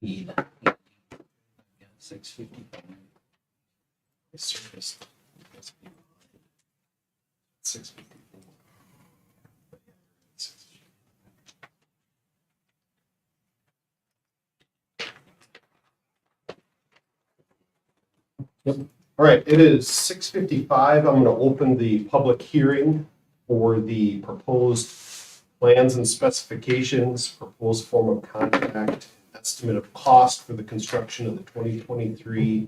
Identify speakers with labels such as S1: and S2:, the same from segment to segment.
S1: Feed 655. Service 654. Yep. All right, it is 6:55. I'm going to open the public hearing for the proposed plans and specifications, proposed form of contract, estimate of cost for the construction of the 2023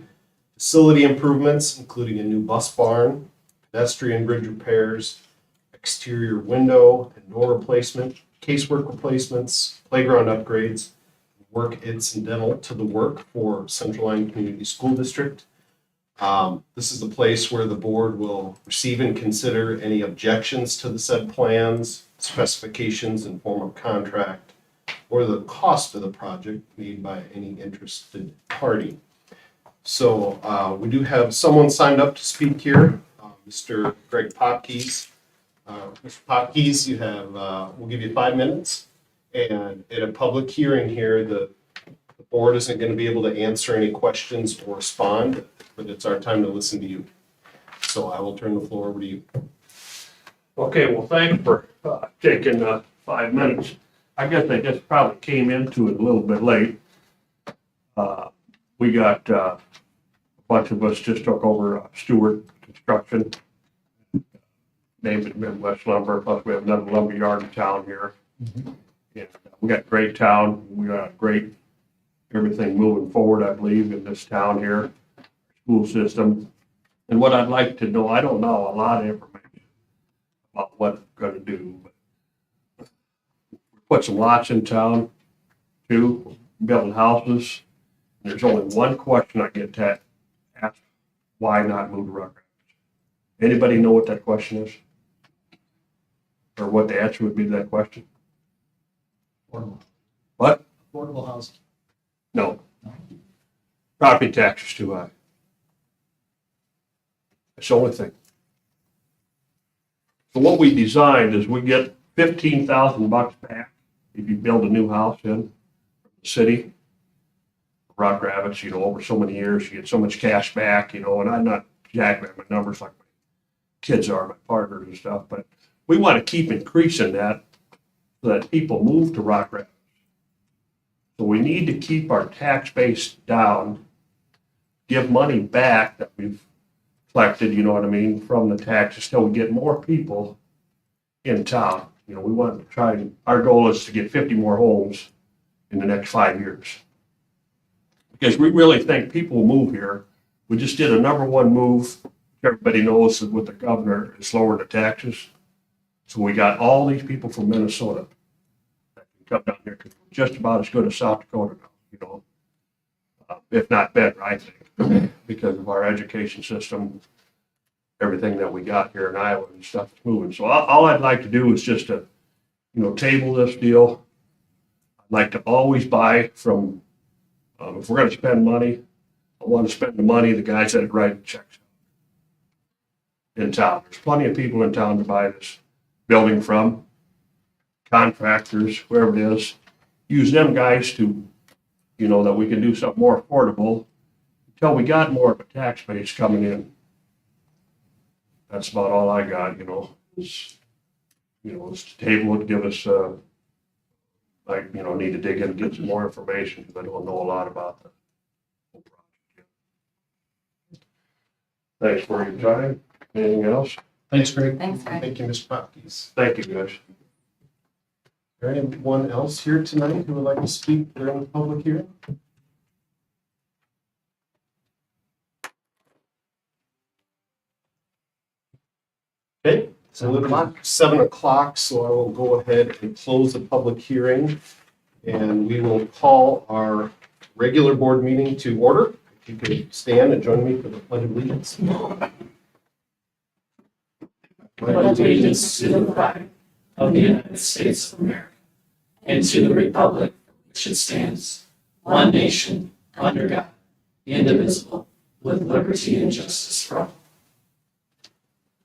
S1: facility improvements, including a new bus barn, pedestrian bridge repairs, exterior window and door replacement, casework replacements, playground upgrades, work incidental to the work for Central Lyon Community School District. This is the place where the board will receive and consider any objections to the said plans, specifications, and form of contract, or the cost of the project made by any interested party. So we do have someone signed up to speak here, Mr. Greg Popkees. Mr. Popkees, you have, we'll give you 5 minutes. And at a public hearing here, the board isn't going to be able to answer any questions or respond, but it's our time to listen to you. So I will turn the floor over to you.
S2: Okay, well, thanks for taking 5 minutes. I guess I just probably came into it a little bit late. We got a bunch of us just took over Stewart Construction, named it Midwest Lumber, plus we have another lumber yard in town here. And we got a great town. We got great everything moving forward, I believe, in this town here, school system. And what I'd like to know, I don't know a lot of information about what it's going to do, but put some lots in town too, building houses. There's only one question I get asked: why not move to Rock Rapids? Anybody know what that question is, or what the answer would be to that question?
S3: Affordable.
S2: What?
S3: Affordable housing.
S2: No. Property tax is too high. That's the only thing. So what we designed is we get $15,000 back if you build a new house in the city. Rock Rapids, over so many years, you get so much cash back, and I'm not jacking my numbers like my kids are, my partners and stuff, but we want to keep increasing that so that people move to Rock Rapids. So we need to keep our tax base down, give money back that we've collected, from the taxes till we get more people in town. We want to try, our goal is to get 50 more homes in the next 5 years. Because we really think people will move here. We just did a #1 move. Everybody knows that with the governor, it's lowered the taxes. So we got all these people from Minnesota that can come down here, because we're just about as good as South Dakota now, if not better, I think, because of our education system, everything that we got here in Iowa and stuff is moving. So all I'd like to do is just to, table this deal. I'd like to always buy from, if we're going to spend money, I want to spend the money the guys that write checks in town. There's plenty of people in town to buy this building from, contractors, whoever it is. Use them guys to, that we can do something more affordable until we got more of a tax base coming in. That's about all I got, is to table it, give us, need to dig in and get some more information, because I don't know a lot about the whole project yet. Thanks for your time. Anything else?
S3: Thanks, Greg.
S4: Thanks, Greg.
S1: Thank you, Mr. Popkes.
S2: Thank you, guys.
S1: Is there anyone else here tonight who would like to speak during the public hearing? Okay, so it's 7 o'clock, so I will go ahead and close the public hearing. And we will call our regular board meeting to order. If you could stand and join me for the pledge of allegiance.
S5: Pledge allegiance to the flag of the United States of America and to the republic which it stands, one nation, under God, indivisible, with liberty and justice for all.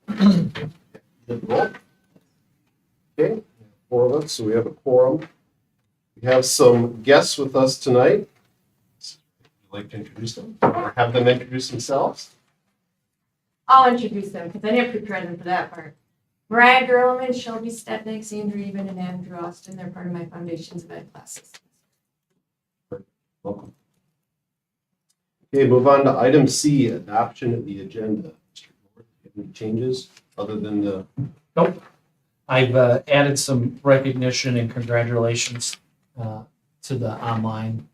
S1: Good roll. Okay, 4 of us, so we have a quorum. We have some guests with us tonight. Would you like to introduce them or have them introduce themselves?
S4: I'll introduce them because I didn't prepare them for that part. Mariah Gerlman, Shelby Stepnick, Sandra Even, and Andrew Austin. They're part of my Foundations of Ed classes.
S1: Welcome. Okay, move on to item C, adoption of the agenda. Mr. Lord, any changes other than the,
S3: Nope. I've added some recognition and congratulations to the online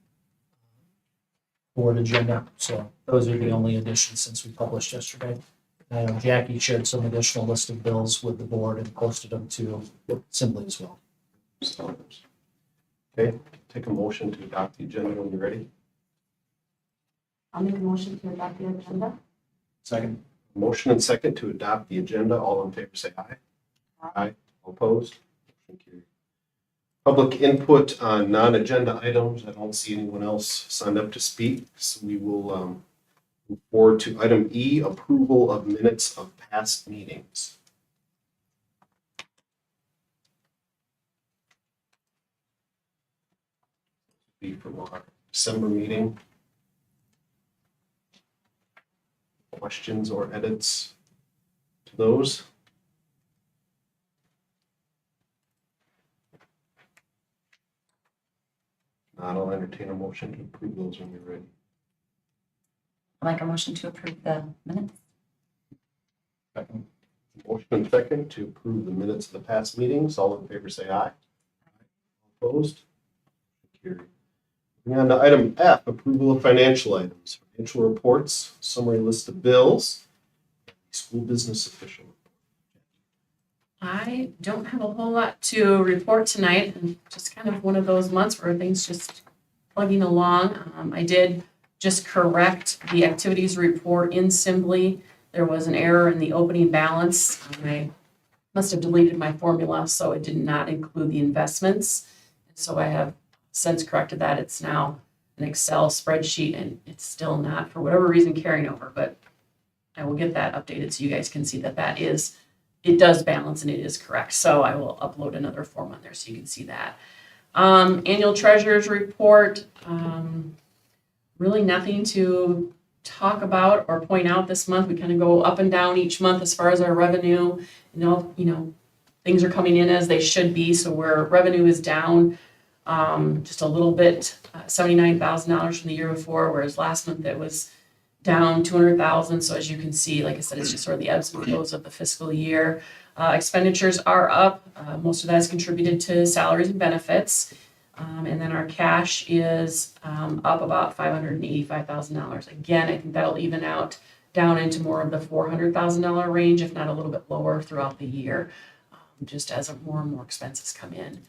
S3: board agenda. So those are the only additions since we published yesterday. I know Jackie shared some additional list of bills with the board and posted them to Assembly as well.
S1: okay, take a motion to adopt the agenda when you're ready.
S4: I'll make a motion to adopt the agenda.
S3: Second.
S1: Motion and second to adopt the agenda. All in favor, say aye. Aye. All opposed? Motion carried. Public input on non-agenda items. I don't see anyone else signed up to speak, so we will move forward to item E, approval of minutes of past meetings. Be from our December meeting. Questions or edits to those? Not, I'll entertain a motion to approve those when you're ready.
S4: I'll make a motion to approve the minutes.
S1: Motion and second to approve the minutes of the past meetings. All in favor, say aye. Opposed? Carried. Moving on to item F, approval of financial items, financial reports, summary list of bills, school business official.
S6: I don't have a whole lot to report tonight, and just kind of one of those months where things just plugging along. I did just correct the activities report in Assembly. There was an error in the opening balance. I must have deleted my formula, so it did not include the investments. So I have since corrected that. It's now an Excel spreadsheet, and it's still not, for whatever reason, carrying over, but I will get that updated so you guys can see that that is, it does balance and it is correct. So I will upload another form on there so you can see that. Annual treasurer's report, really nothing to talk about or point out this month. We kind of go up and down each month as far as our revenue. You know, things are coming in as they should be. So where revenue is down just a little bit, $79,000 from the year before, whereas last month it was down 200,000. So as you can see, like I said, it's just sort of the ebbs and flows of the fiscal year. Expenditures are up. Most of that is contributed to salaries and benefits. And then our cash is up about $585,000. Again, I think that'll even out down into more of the $400,000 range, if not a little bit lower throughout the year, just as more and more expenses come in.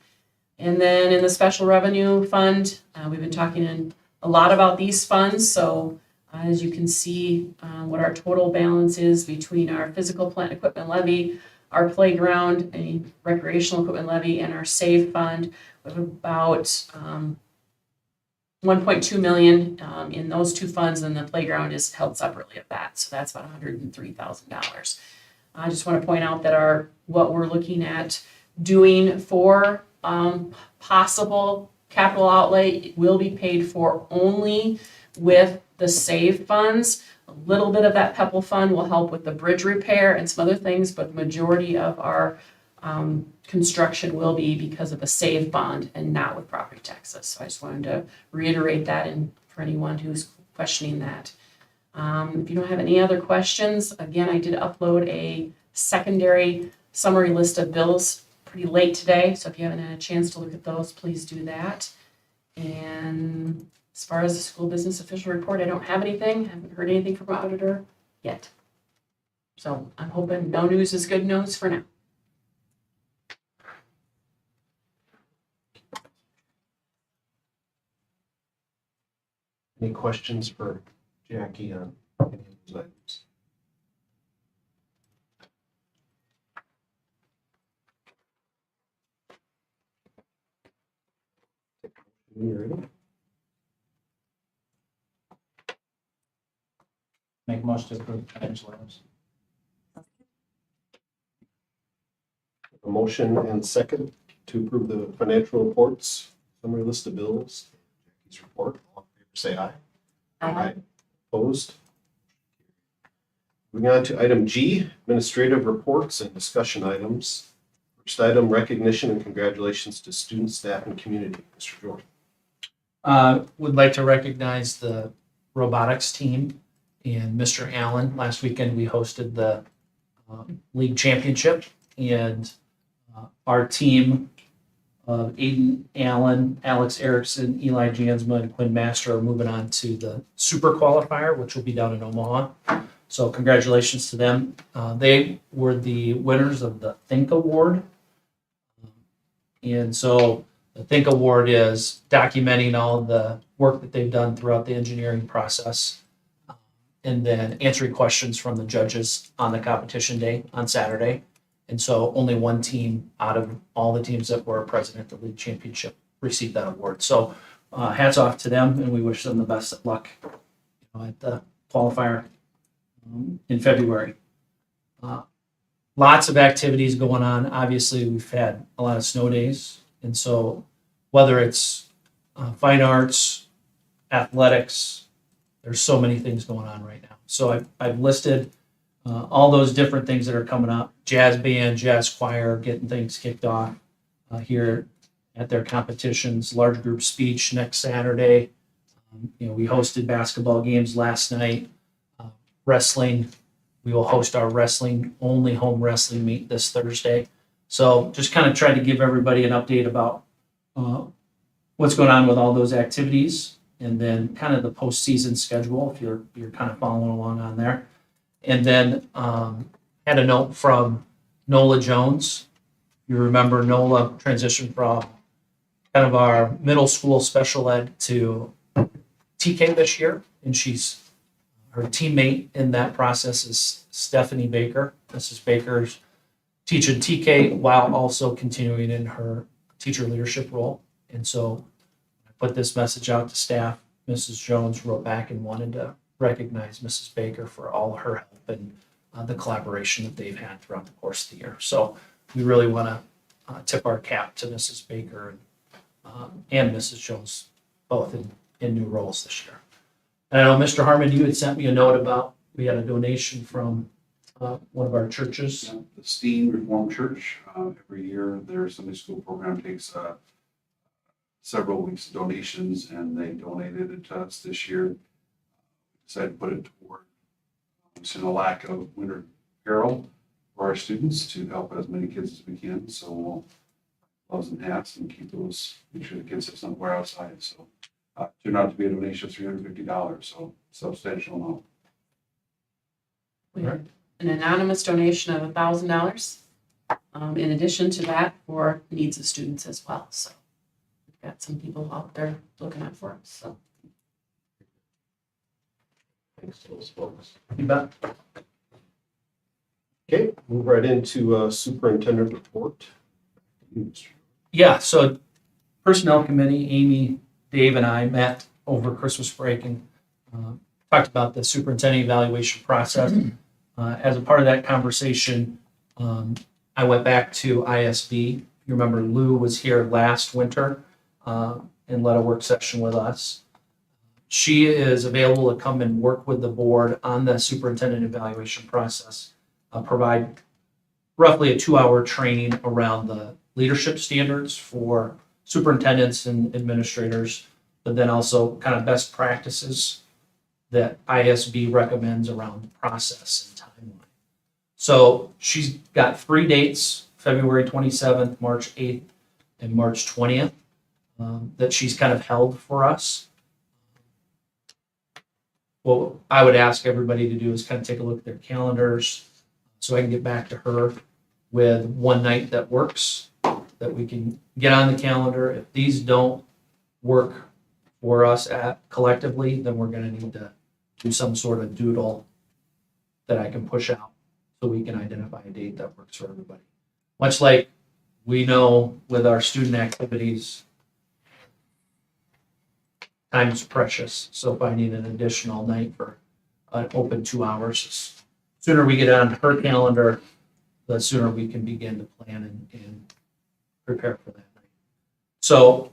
S6: And then in the special revenue fund, we've been talking a lot about these funds. So as you can see, what our total balance is between our physical plant equipment levy, our playground and recreational equipment levy, and our SAVE fund. We have about 1.2 million in those two funds, and the playground is held separately of that. So that's about $103,000. I just want to point out that what we're looking at doing for possible capital outlay will be paid for only with the SAVE funds. A little bit of that PEPAL fund will help with the bridge repair and some other things, but the majority of our construction will be because of the SAVE bond and not with property taxes. So I just wanted to reiterate that for anyone who's questioning that. If you don't have any other questions, again, I did upload a secondary summary list of bills pretty late today, so if you haven't had a chance to look at those, please do that. And as far as the school business official report, I don't have anything. Haven't heard anything from auditor yet. So I'm hoping no news is good news for now.
S1: Any questions for Jackie on any of those items? You ready?
S3: Make a motion to approve financial items.
S1: A motion and second to approve the financial reports, summary list of bills, Jackie's report. All in favor, say aye. Aye. Opposed? Moving on to item G, administrative reports and discussion items. First item, recognition and congratulations to students, staff, and community. Mr. Jordan.
S3: Would like to recognize the robotics team and Mr. Allen. Last weekend, we hosted the league championship, and our team of Aiden Allen, Alex Erickson, Eli Jansma, and Quinn Master are moving on to the super qualifier, which will be down in Omaha. So congratulations to them. They were the winners of the Think Award. And so the Think Award is documenting all the work that they've done throughout the engineering process, and then answering questions from the judges on the competition day on Saturday. And so only one team out of all the teams that were present at the league championship received that award. So hats off to them, and we wish them the best of luck at the qualifier in February. Lots of activities going on. Obviously, we've had a lot of snow days. And so whether it's fine arts, athletics, there's so many things going on right now. So I've listed all those different things that are coming up. Jazz band, jazz choir, getting things kicked off here at their competitions. Large group speech next Saturday. We hosted basketball games last night. Wrestling, we will host our only home wrestling meet this Thursday. So just kind of try to give everybody an update about what's going on with all those activities, and then kind of the postseason schedule if you're kind of following along on there. And then had a note from Nola Jones. You remember Nola transitioned from kind of our middle school special ed to TK this year, and her teammate in that process is Stephanie Baker. Mrs. Baker's teaching TK while also continuing in her teacher leadership role. And so I put this message out to staff. Mrs. Jones wrote back and wanted to recognize Mrs. Baker for all her help and the collaboration that they've had throughout the course of the year. So we really want to tip our cap to Mrs. Baker and Mrs. Jones, both in new roles this year. And I know, Mr. Harmon, you had sent me a note about, we had a donation from one of our churches.
S7: Yeah, the Steen Reformed Church, every year their Sunday school program takes several weeks of donations, and they donated it to us this year. Decided to put it toward in a lack of winter apparel for our students to help as many kids as we can. So we'll gloves and hats and keep those, make sure the kids have somewhere outside. So turned out to be a donation of $350, so substantial amount.
S6: We had an anonymous donation of $1,000. In addition to that, for needs of students as well. So we've got some people out there looking out for us. So
S1: Thanks to those folks.
S3: You bet.
S1: Okay, move right into superintendent report.
S3: Yeah, so Personnel Committee, Amy, Dave, and I met over Christmas break and talked about the superintendent evaluation process. As a part of that conversation, I went back to ISB. You remember Lou was here last winter and led a work session with us. She is available to come and work with the board on the superintendent evaluation process, provide roughly a 2-hour training around the leadership standards for superintendents and administrators, but then also kind of best practices that ISB recommends around the process and timeline. So she's got 3 dates, February 27th, March 8th, and March 20th, that she's kind of held for us. What I would ask everybody to do is kind of take a look at their calendars so I can get back to her with one night that works, that we can get on the calendar. If these don't work for us collectively, then we're gonna need to do some sort of doodle that I can push out so we can identify a date that works for everybody. Much like we know with our student activities, time's precious, so finding an additional night for an open 2 hours, sooner we get on her calendar, the sooner we can begin to plan and prepare for that night. So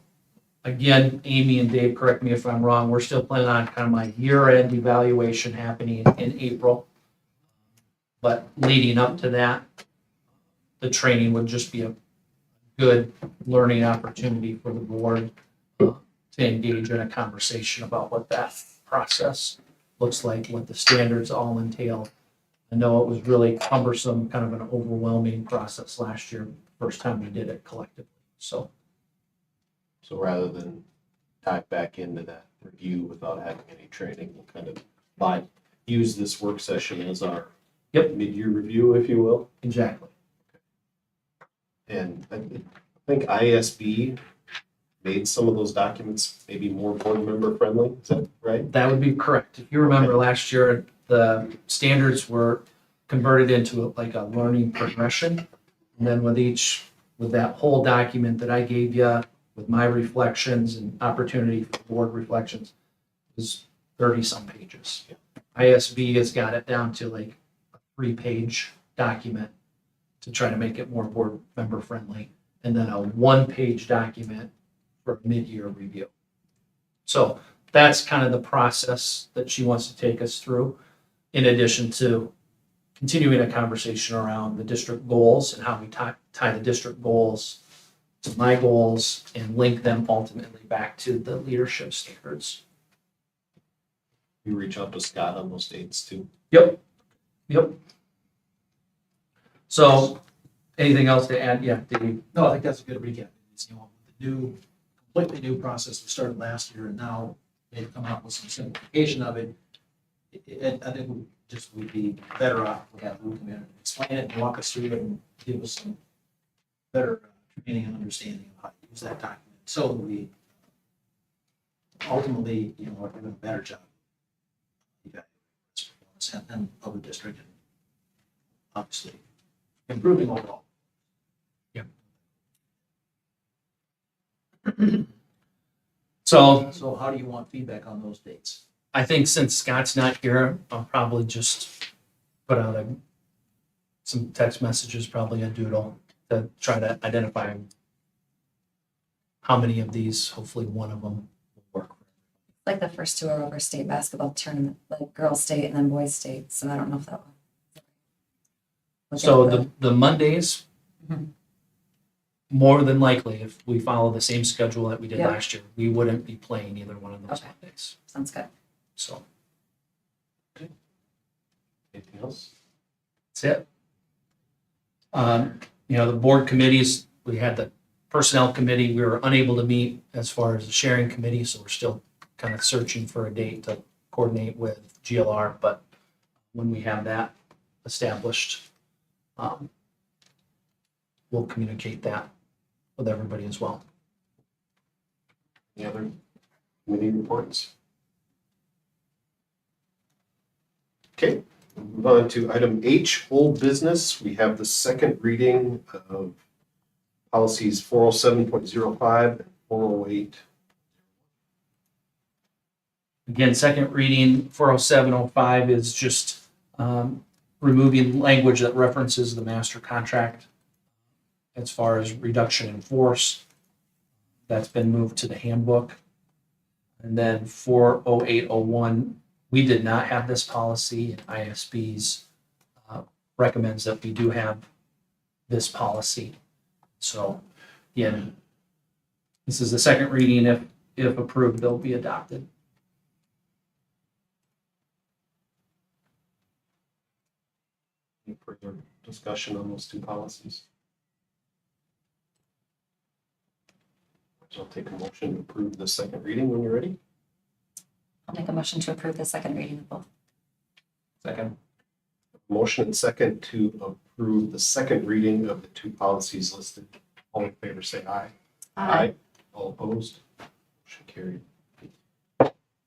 S3: again, Amy and Dave, correct me if I'm wrong, we're still planning on kind of my year-end evaluation happening in April. But leading up to that, the training would just be a good learning opportunity for the board to engage in a conversation about what that process looks like, what the standards all entail. I know it was really cumbersome, kind of an overwhelming process last year, first time we did it collectively, so.
S1: So rather than dive back into that review without having any training, we'll kind of use this work session as our mid-year review, if you will.
S3: Exactly.
S1: And I think ISB made some of those documents maybe more board member friendly. Is that right?
S3: That would be correct. If you remember last year, the standards were converted into like a learning progression. And then with that whole document that I gave you, with my reflections and opportunity for board reflections, is 30-some pages. ISB has got it down to like a 3-page document to try to make it more board member friendly, and then a 1-page document for mid-year review. So that's kind of the process that she wants to take us through, in addition to continuing a conversation around the district goals and how we tie the district goals to my goals and link them ultimately back to the leadership standards.
S1: You reach out to Scott on those dates too.
S3: Yep. So anything else to add? Yeah, Dave?
S5: No, I think that's a good recap. It's, the completely new process we started last year, and now they've come out with some simplification of it. I think we'd be better off if we have Lou come in and explain it and walk us through it and give us some better training and understanding of how to use that document, so that we ultimately, are doing a better job evaluating its performance and other district, and obviously improving overall. So how do you want feedback on those dates?
S3: I think since Scott's not here, I'll probably just put out some text messages, probably a doodle, to try to identify how many of these, hopefully one of them will work.
S8: Like the first 2 are over state basketball tournament, like girls state and then boys state, so I don't know if that one.
S3: So the Mondays,
S8: Mhm.
S3: more than likely, if we follow the same schedule that we did
S8: Yeah.
S3: last year, we wouldn't be playing either one of those
S8: Okay.
S3: Mondays.
S8: Sounds good.
S3: So
S1: Anything else?
S3: that's it. The board committees, we had the personnel committee, we were unable to meet as far as the sharing committee, so we're still kind of searching for a date to coordinate with GLR, but when we have that established, we'll communicate that with everybody as well.
S1: Any other committee reports? Okay, move on to item H, old business. We have the second reading of policies 407.05 and 408.
S3: Again, second reading, 40705 is just removing language that references the master contract as far as reduction in force. That's been moved to the handbook. And then 40801, we did not have this policy, and ISB's recommends that we do have this policy. So again, this is the second reading. If approved, they'll be adopted.
S1: Further discussion on those two policies? I'll take a motion to approve the second reading when you're ready.
S8: I'll make a motion to approve the second reading of both.
S3: Second.
S1: Motion and second to approve the second reading of the two policies listed. All in favor, say aye. All opposed? Motion carried.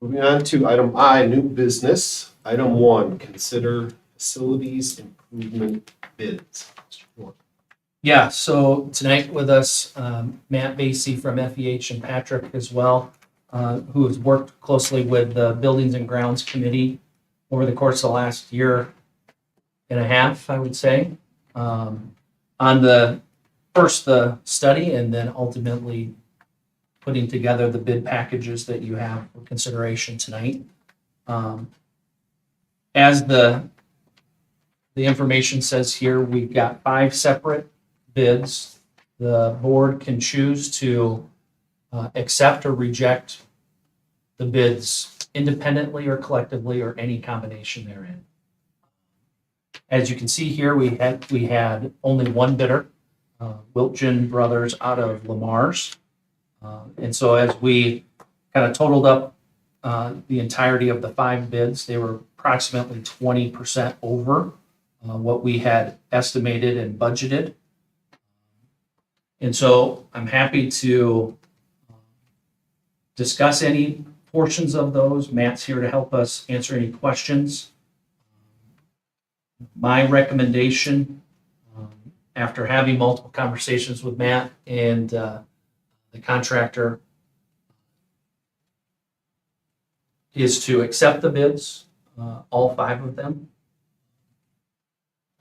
S1: Moving on to item I, new business. Item 1, consider facilities improvement bids. Mr. Moore.
S3: Yeah, so tonight with us, Matt Basie from FEH and Patrick as well, who has worked closely with the Buildings and Grounds Committee over the course of the last year and a half, I would say, on the study and then ultimately putting together the bid packages that you have for consideration tonight. As the information says here, we've got 5 separate bids. The board can choose to accept or reject the bids independently or collectively or any combination therein. As you can see here, we had only one bidder, Wiltgen Brothers out of Lamar's. And so as we kind of totaled up the entirety of the 5 bids, they were approximately 20% over what we had estimated and budgeted. And so I'm happy to discuss any portions of those. Matt's here to help us answer any questions. My recommendation, after having multiple conversations with Matt and the contractor, is to accept the bids, all 5 of them.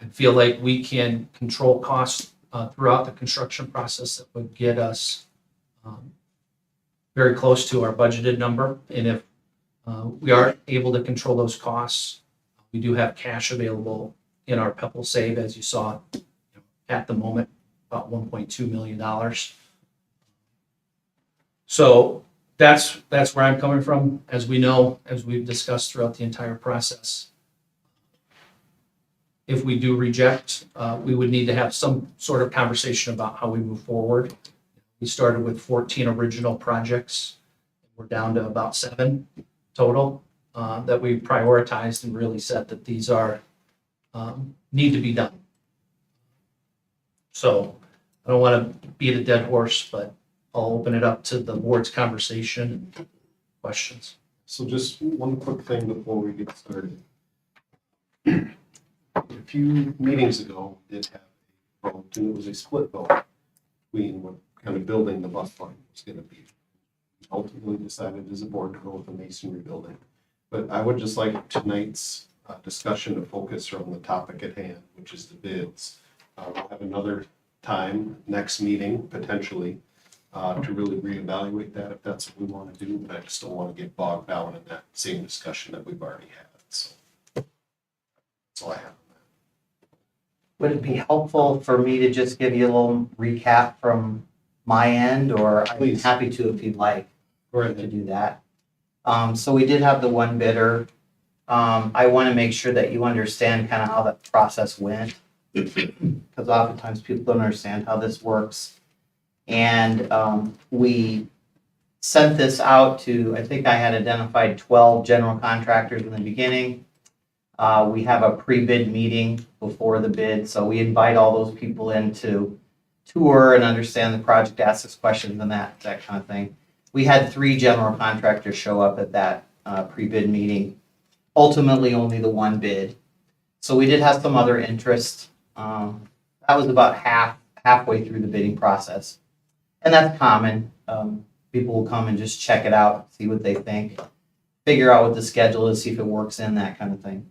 S3: I feel like we can control costs throughout the construction process that would get us very close to our budgeted number. And if we are able to control those costs, we do have cash available in our PEPAL save, as you saw at the moment, about $1.2 million. So that's where I'm coming from. As we know, as we've discussed throughout the entire process, if we do reject, we would need to have some sort of conversation about how we move forward. We started with 14 original projects. We're down to about 7 total that we prioritized and really said that these are need to be done. So I don't want to beat a dead horse, but I'll open it up to the board's conversation and questions.
S1: So just one quick thing before we get started. A few meetings ago, we did have a vote, and it was a split vote between what kind of building the bus line was going to be. We ultimately decided as a board to go with the masonry building. But I would just like tonight's discussion to focus on the topic at hand, which is the bids. We'll have another time, next meeting, potentially, to really reevaluate that if that's what we want to do, but I just don't want to get bogged down in that same discussion that we've already had. So that's all I have on
S9: Would it be helpful for me to just give you a little recap from my end, or I'm
S1: Please.
S9: happy to if you'd like
S1: that. Go
S9: to
S1: ahead.
S9: do that? So we did have the one bidder. I want to make sure that you understand kind of how that process went, because oftentimes people don't understand how this works. And we sent this out to, I think I had identified 12 general contractors in the beginning. We have a pre-bid meeting before the bid, so we invite all those people in to tour and understand the project, ask us questions and that kind of thing. We had 3 general contractors show up at that pre-bid meeting. Ultimately, only the one bid. So we did have some other interest. That was about halfway through the bidding process. And that's common. People will come and just check it out, see what they think, figure out what the schedule is, see if it works in, that kind of thing.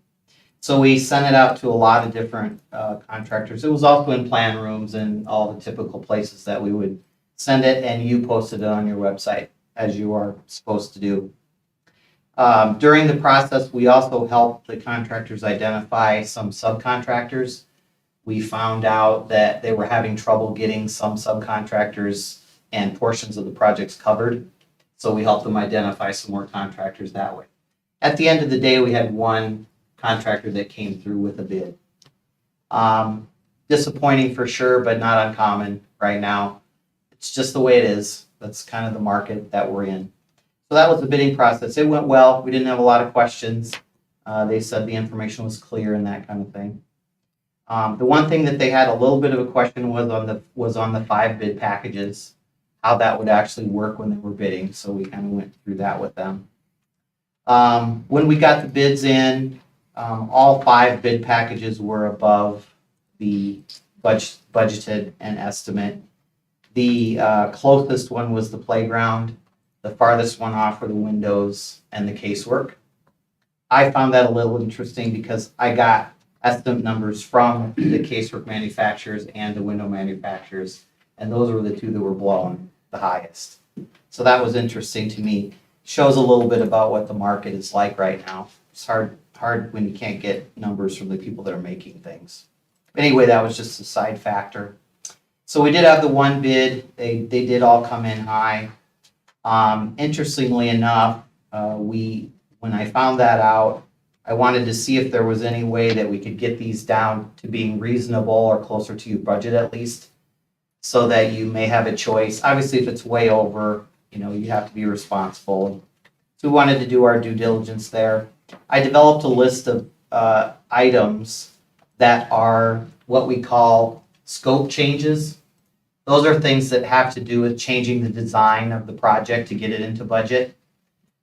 S9: So we sent it out to a lot of different contractors. It was also in plan rooms and all the typical places that we would send it, and you posted it on your website, as you are supposed to do. During the process, we also helped the contractors identify some subcontractors. We found out that they were having trouble getting some subcontractors and portions of the projects covered. So we helped them identify some more contractors that way. At the end of the day, we had one contractor that came through with a bid. Disappointing for sure, but not uncommon right now. It's just the way it is. That's kind of the market that we're in. So that was the bidding process. It went well. We didn't have a lot of questions. They said the information was clear and that kind of thing. The one thing that they had a little bit of a question was on the 5 bid packages, how that would actually work when they were bidding. So we kind of went through that with them. When we got the bids in, all 5 bid packages were above the budgeted and estimate. The closest one was the playground. The farthest one off were the windows and the casework. I found that a little interesting because I got estimate numbers from the casework manufacturers and the window manufacturers, and those were the 2 that were blowing the highest. So that was interesting to me. Shows a little bit about what the market is like right now. It's hard when you can't get numbers from the people that are making things. Anyway, that was just a side factor. So we did have the 1 bid. They did all come in high. Interestingly enough, when I found that out, I wanted to see if there was any way that we could get these down to being reasonable or closer to your budget at least, so that you may have a choice. Obviously, if it's way over, you have to be responsible. So we wanted to do our due diligence there. I developed a list of items that are what we call scope changes. Those are things that have to do with changing the design of the project to get it into budget.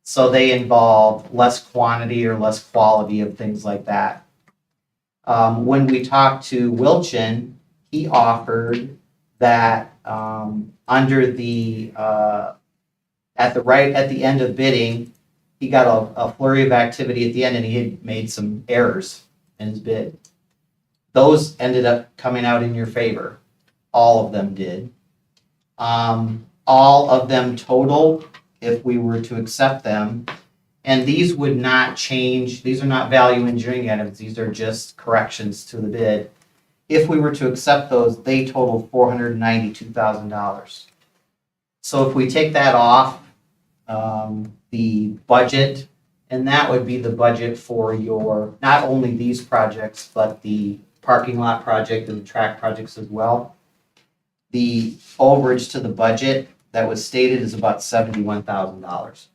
S9: So they involve less quantity or less quality of things like that. When we talked to Wilchin, he offered that under the at the end of bidding, he got a flurry of activity at the end, and he had made some errors in his bid. Those ended up coming out in your favor. All of them did. All of them total, if we were to accept them, and these would not change, these are not value engineering items, these are just corrections to the bid. If we were to accept those, they total $492,000. So if we take that off the budget, and that would be the budget for your, not only these projects, but the parking lot project and the track projects as well. The overage to the budget that was stated is about $71,000.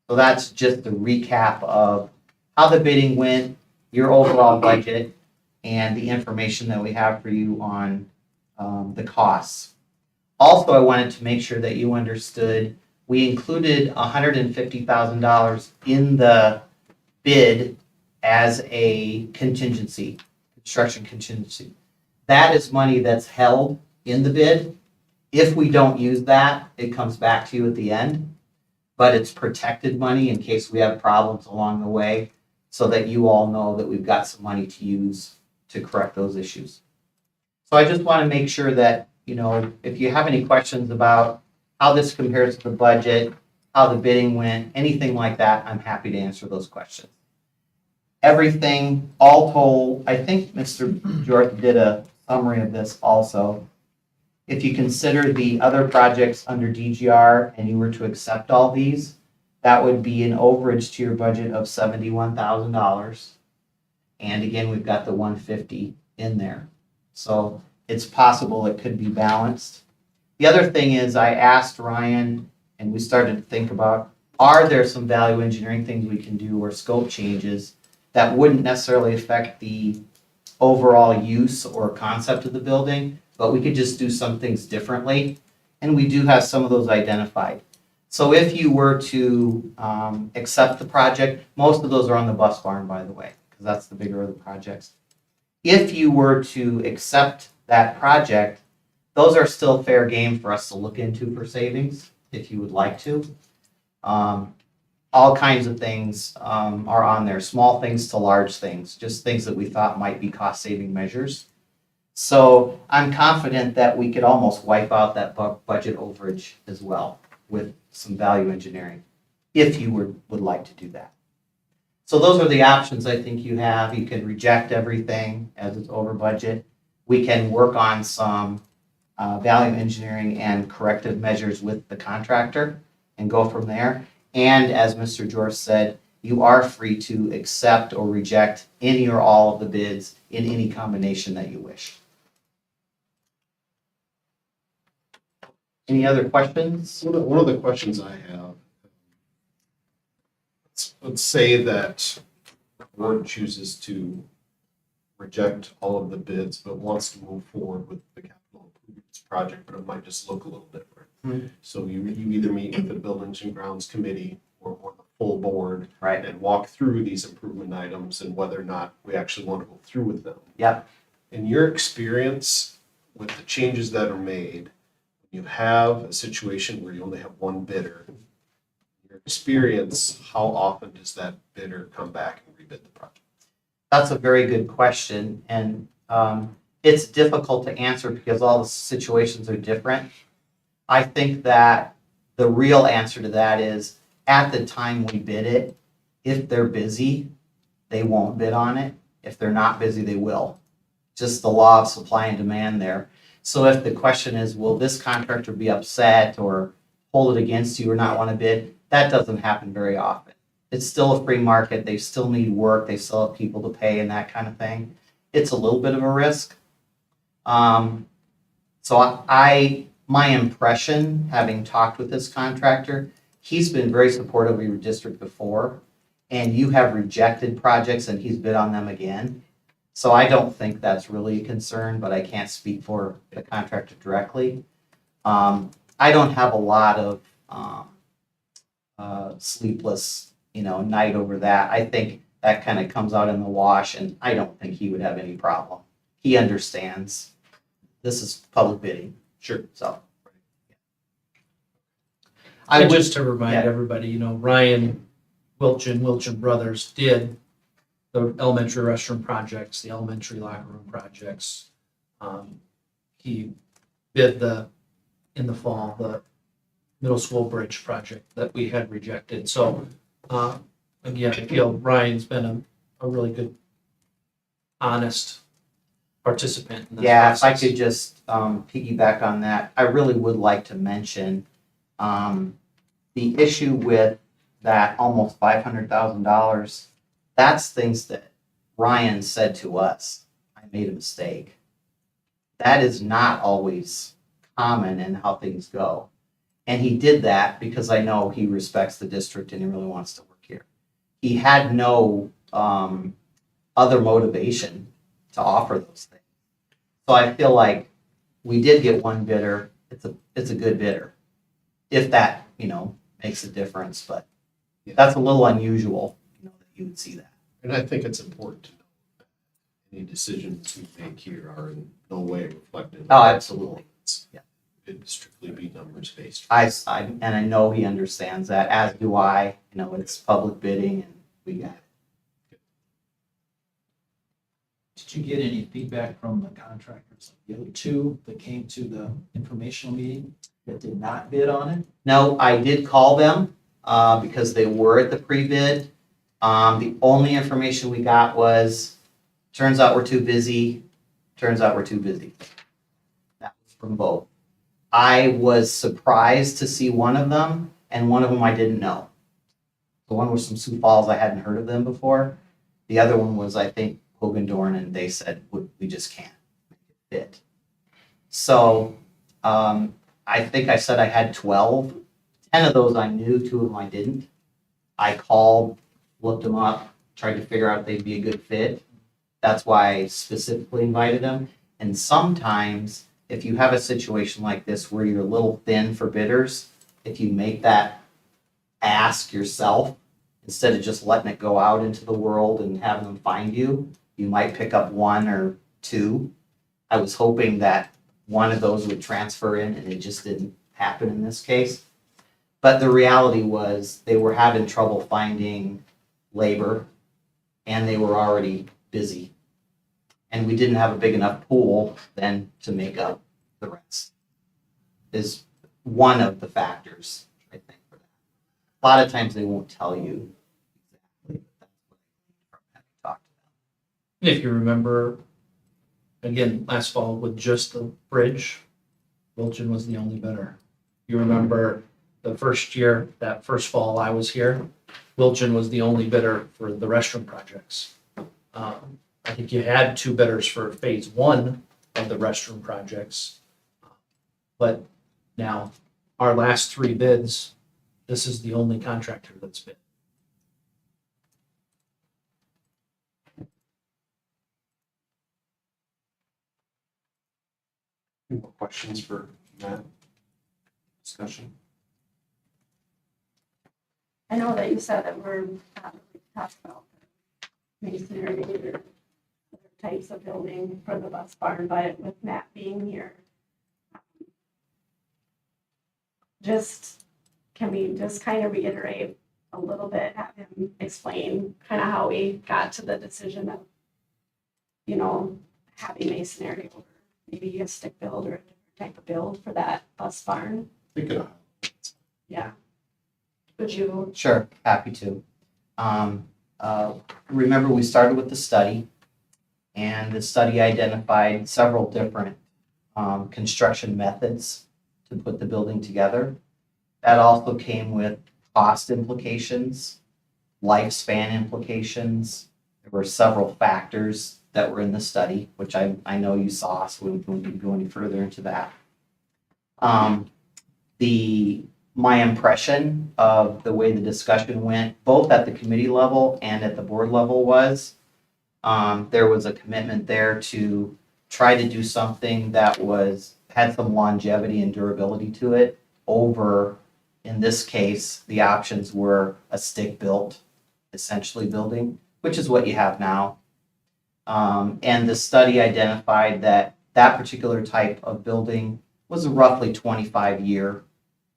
S9: So that's just the recap of how the bidding went, your overall budget, and the information that we have for you on the costs. Also, I wanted to make sure that you understood we included $150,000 in the bid as a contingency, construction contingency. That is money that's held in the bid. If we don't use that, it comes back to you at the end, but it's protected money in case we have problems along the way, so that you all know that we've got some money to use to correct those issues. So I just want to make sure that, if you have any questions about how this compares to the budget, how the bidding went, anything like that, I'm happy to answer those questions. Everything, all told, I think Mr. Jordan did a summary of this also. If you consider the other projects under DGR and you were to accept all these, that would be an overage to your budget of $71,000. And again, we've got the 150 in there. So it's possible it could be balanced. The other thing is I asked Ryan, and we started to think about, are there some value engineering things we can do or scope changes that wouldn't necessarily affect the overall use or concept of the building, but we could just do some things differently? And we do have some of those identified. So if you were to accept the project, most of those are on the bus barn, by the way, because that's the bigger of the projects. If you were to accept that project, those are still fair game for us to look into for savings, if you would like to. All kinds of things are on there, small things to large things, just things that we thought might be cost-saving measures. So I'm confident that we could almost wipe out that budget overage as well with some value engineering, if you would like to do that. So those are the options I think you have. You can reject everything as it's over budget. We can work on some value engineering and corrective measures with the contractor and go from there. And as Mr. George said, you are free to accept or reject any or all of the bids in any combination that you wish. Any other questions?
S1: One of the questions I have, let's say that the board chooses to reject all of the bids, but wants to move forward with the capital improvements project, but it might just look a little different.
S9: Hmm.
S1: So you either meet with the Buildings and Grounds Committee or the full board
S9: Right.
S1: and walk through these improvement items and whether or not we actually want to go through with them.
S9: Yep.
S1: In your experience with the changes that are made, you have a situation where you only have one bidder. In your experience, how often does that bidder come back and rebid the project?
S9: That's a very good question, and it's difficult to answer because all the situations are different. I think that the real answer to that is, at the time we bid it, if they're busy, they won't bid on it. If they're not busy, they will. Just the law of supply and demand there. So if the question is, will this contractor be upset or hold it against you or not want to bid, that doesn't happen very often. It's still a free market. They still need work. They still have people to pay and that kind of thing. It's a little bit of a risk. My impression, having talked with this contractor, he's been very supportive of your district before, and you have rejected projects and he's bid on them again. So I don't think that's really a concern, but I can't speak for the contractor directly. I don't have a lot of sleepless, night over that. I think that kind of comes out in the wash, and I don't think he would have any problem. He understands this is public bidding,
S1: Sure.
S9: so.
S3: And
S9: would-
S3: just to remind
S9: yeah.
S3: everybody, Ryan Wilchin Brothers did the elementary restroom projects, the elementary locker room projects. He bid in the fall, the middle school bridge project that we had rejected. So, again, I feel Ryan's been a really good, honest participant in this
S9: Yeah, if I
S3: process.
S9: could just piggyback on that, I really would like to mention the issue with that almost $500,000. That's things that Ryan said to us. I made a mistake. That is not always common in how things go. And he did that because I know he respects the district and he really wants to work here. He had no other motivation to offer those things. So I feel like we did get one bidder. It's a good bidder. If that, makes a difference, but that's a little unusual, that you would see that.
S1: And I think it's important to know that any decisions we make here are in no way reflected.
S9: Oh, absolutely. Yeah.
S1: It'd strictly be numbers based.
S9: And I know he understands that, as do I. It's public bidding and we got it.
S5: Did you get any feedback from the contractors, the other two that came to the informational meeting that did not bid on it?
S9: No, I did call them because they were at the pre-bid. The only information we got was, turns out we're too busy, turns out we're too busy. That was from both. I was surprised to see one of them, and one of them I didn't know. The one was from Sioux Falls, I hadn't heard of them before. The other one was, I think, Hogan Dorn, and they said, we just can't make it fit. So, I think I said I had 12. 10 of those I knew, 2 of them I didn't. I called, looked them up, tried to figure out if they'd be a good fit. That's why I specifically invited them. And sometimes, if you have a situation like this where you're a little thin for bidders, if you make that ask yourself, instead of just letting it go out into the world and having them find you, you might pick up 1 or 2. I was hoping that one of those would transfer in, and it just didn't happen in this case. But the reality was they were having trouble finding labor, and they were already busy. And we didn't have a big enough pool then to make up the rest. Is one of the factors, I think, for that. A lot of times they won't tell you exactly, but that's what I think from having talked to them.
S3: If you remember, again, last fall with just the bridge, Wilchin was the only bidder. You remember the first year, that first fall I was here, Wilchin was the only bidder for the restroom projects. I think you had two bidders for phase one of the restroom projects. But now, our last three bids, this is the only contractor that's bid.
S1: Any more questions for Matt? Discussion?
S10: I know that you said that we're not really talking about masonry or other types of building for the bus barn, but with Matt being here, can we just kind of reiterate a little bit, have him explain kind of how we got to the decision of, having masonry or maybe a stick build or a different type of build for that bus barn? Yeah. Would you?
S9: Sure, happy to. Remember, we started with the study, and the study identified several different construction methods to put the building together. That also came with cost implications, lifespan implications. There were several factors that were in the study, which I know you saw, so we won't go any further into that. My impression of the way the discussion went, both at the committee level and at the board level, was there was a commitment there to try to do something that had some longevity and durability to it over, in this case, the options were a stick-built, essentially, building, which is what you have now. And the study identified that that particular type of building was a roughly 25-year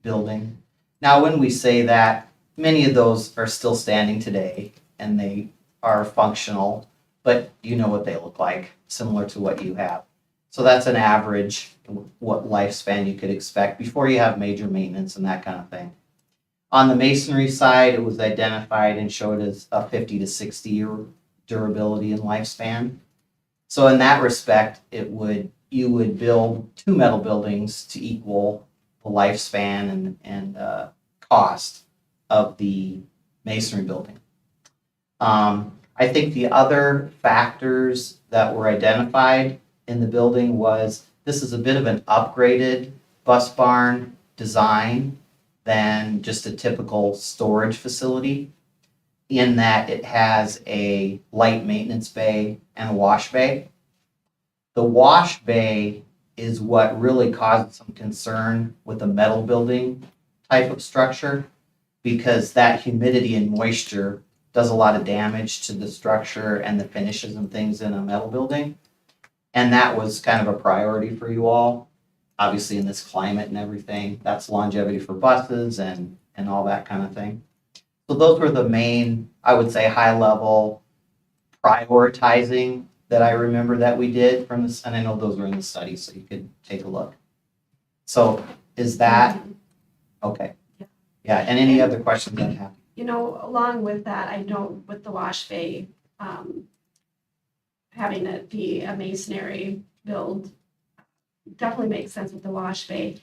S9: building. Now, when we say that, many of those are still standing today and they are functional, but you know what they look like, similar to what you have. So that's an average, what lifespan you could expect before you have major maintenance and that kind of thing. On the masonry side, it was identified and showed as a 50 to 60 year durability and lifespan. So in that respect, you would build two metal buildings to equal the lifespan and cost of the masonry building. I think the other factors that were identified in the building was this is a bit of an upgraded bus barn design than just a typical storage facility, in that it has a light maintenance bay and a wash bay. The wash bay is what really caused some concern with a metal building type of structure, because that humidity and moisture does a lot of damage to the structure and the finishes and things in a metal building. And that was kind of a priority for you all, obviously in this climate and everything. That's longevity for buses and all that kind of thing. So those were the main, I would say, high level prioritizing that I remember that we did from this, and I know those were in the study, so you could take a look. So is that, okay. Yeah, and any other questions I have?
S10: Along with that, I know with the wash bay, having it be a masonry build definitely makes sense with the wash bay.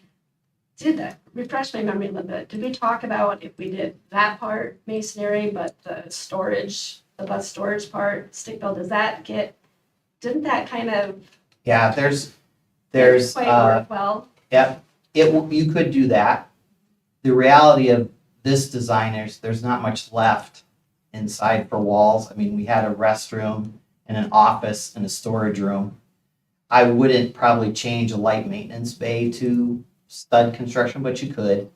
S10: Refresh my memory a little bit, did we talk about if we did that part masonry, but the bus storage part stick build, didn't that kind of?
S9: Yeah, there's
S10: quite work well?
S9: Yep, you could do that. The reality of this design is there's not much left inside for walls. I mean, we had a restroom and an office and a storage room. I wouldn't probably change a light maintenance bay to stud construction, but you could.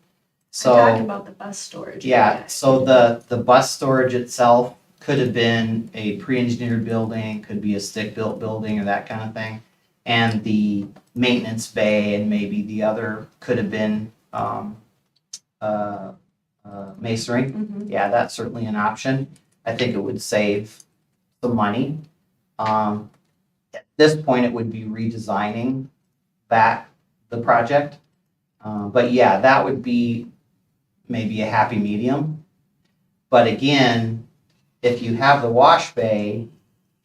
S9: So
S10: I'm talking about the bus storage.
S9: yeah, so the bus storage itself could have been a pre-engineered building, could be a stick-built building or that kind of thing. And the maintenance bay and maybe the other could have been masonry.
S10: Mhm.
S9: Yeah, that's certainly an option. I think it would save some money. At this point, it would be redesigning the project. But yeah, that would be maybe a happy medium. But again, if you have the wash bay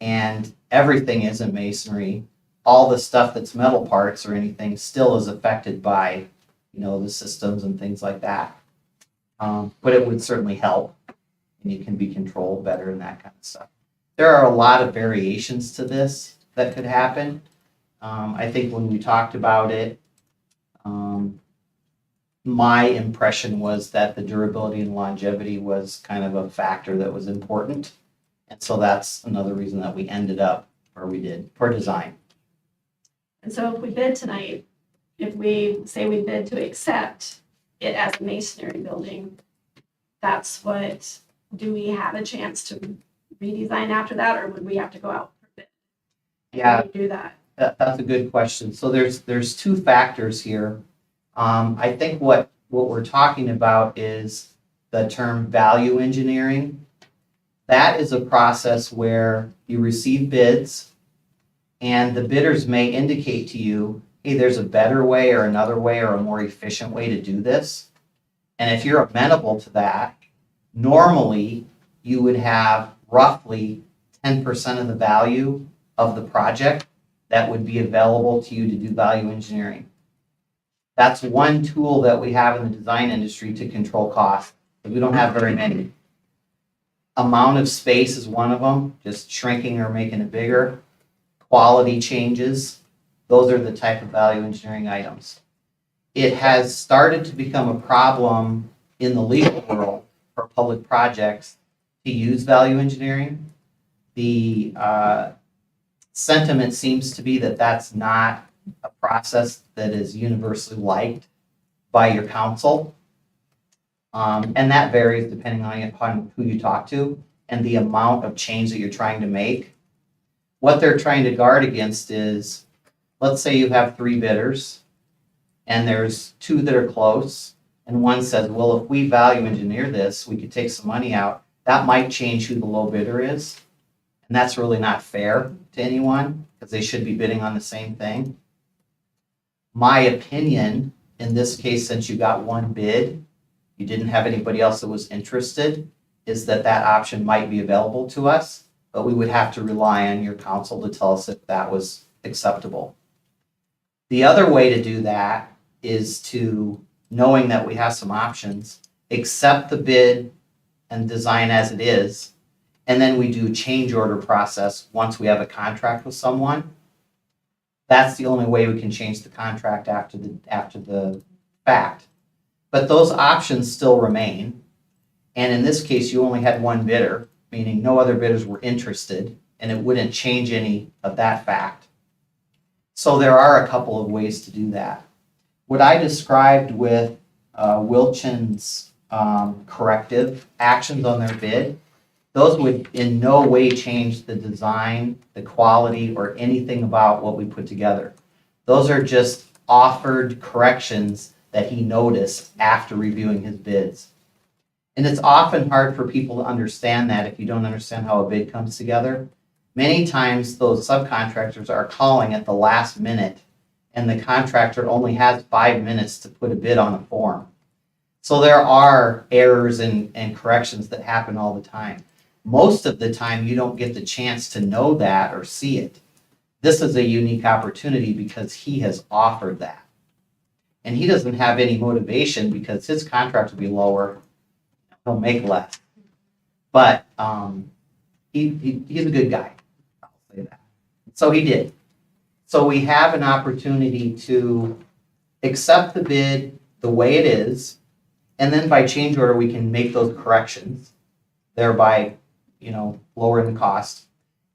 S9: and everything isn't masonry, all the stuff that's metal parts or anything still is affected by, the systems and things like that. But it would certainly help, and you can be controlled better and that kind of stuff. There are a lot of variations to this that could happen. I think when we talked about it, my impression was that the durability and longevity was kind of a factor that was important. And so that's another reason that we ended up where we did for design.
S10: And so if we bid tonight, if we say we bid to accept it as a masonry building, that's what, do we have a chance to redesign after that, or would we have to go out for bid?
S9: Yeah.
S10: Can we do that?
S9: That's a good question. So there's two factors here. I think what we're talking about is the term value engineering. That is a process where you receive bids and the bidders may indicate to you, hey, there's a better way or another way or a more efficient way to do this. And if you're amenable to that, normally you would have roughly 10% of the value of the project that would be available to you to do value engineering. That's one tool that we have in the design industry to control costs, but we don't have very many. Amount of space is one of them, just shrinking or making it bigger. Quality changes, those are the type of value engineering items. It has started to become a problem in the legal world for public projects to use value engineering. The sentiment seems to be that that's not a process that is universally liked by your council. And that varies depending on who you talk to and the amount of change that you're trying to make. What they're trying to guard against is, let's say you have 3 bidders and there's 2 that are close, and one says, well, if we value engineer this, we could take some money out. That might change who the low bidder is. And that's really not fair to anyone because they should be bidding on the same thing. My opinion, in this case, since you got 1 bid, you didn't have anybody else that was interested, is that that option might be available to us, but we would have to rely on your council to tell us if that was acceptable. The other way to do that is to, knowing that we have some options, accept the bid and design as it is, and then we do a change order process once we have a contract with someone. That's the only way we can change the contract after the fact. But those options still remain. And in this case, you only had 1 bidder, meaning no other bidders were interested, and it wouldn't change any of that fact. So there are a couple of ways to do that. What I described with Wilchin's corrective actions on their bid, those would in no way change the design, the quality, or anything about what we put together. Those are just offered corrections that he noticed after reviewing his bids. And it's often hard for people to understand that if you don't understand how a bid comes together. Many times those subcontractors are calling at the last minute and the contractor only has 5 minutes to put a bid on a form. So there are errors and corrections that happen all the time. Most of the time you don't get the chance to know that or see it. This is a unique opportunity because he has offered that. And he doesn't have any motivation because his contract will be lower. He'll make less. But he's a good guy. I'll say that. So he did. So we have an opportunity to accept the bid the way it is, and then by change order we can make those corrections, thereby, lowering the cost.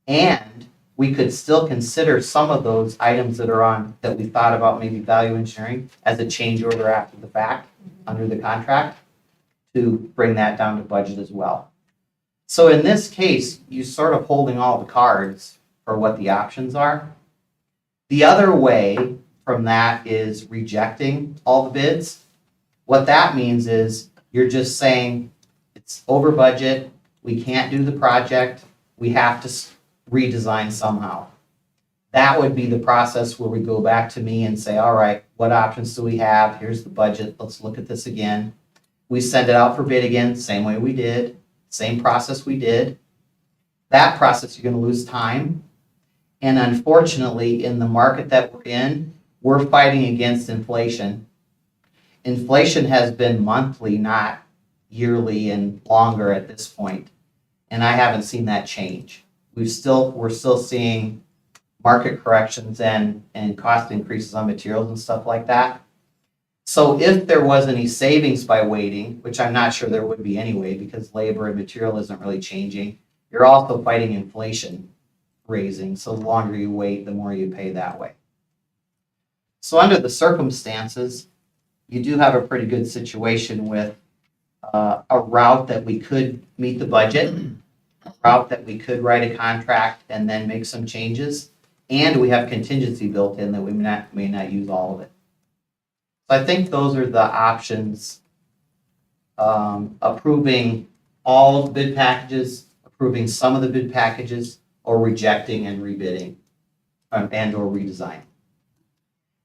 S9: And we could still consider some of those items that we thought about maybe value engineering as a change order after the fact under the contract to bring that down to budget as well. So in this case, you're sort of holding all the cards for what the options are. The other way from that is rejecting all the bids. What that means is you're just saying it's over budget, we can't do the project, we have to redesign somehow. That would be the process where we go back to me and say, all right, what options do we have? Here's the budget, let's look at this again. We send it out for bid again, same way we did, same process we did. That process, you're gonna lose time. And unfortunately, in the market that we're in, we're fighting against inflation. Inflation has been monthly, not yearly and longer at this point, and I haven't seen that change. We're still seeing market corrections and cost increases on materials and stuff like that. So if there was any savings by waiting, which I'm not sure there would be anyway, because labor and material isn't really changing, you're also fighting inflation raising. So the longer you wait, the more you pay that way. So under the circumstances, you do have a pretty good situation with a route that we could meet the budget, a route that we could write a contract and then make some changes, and we have contingency built in that we may not use all of it. So I think those are the options. Approving all of the bid packages, approving some of the bid packages, or rejecting and rebidding and or redesign.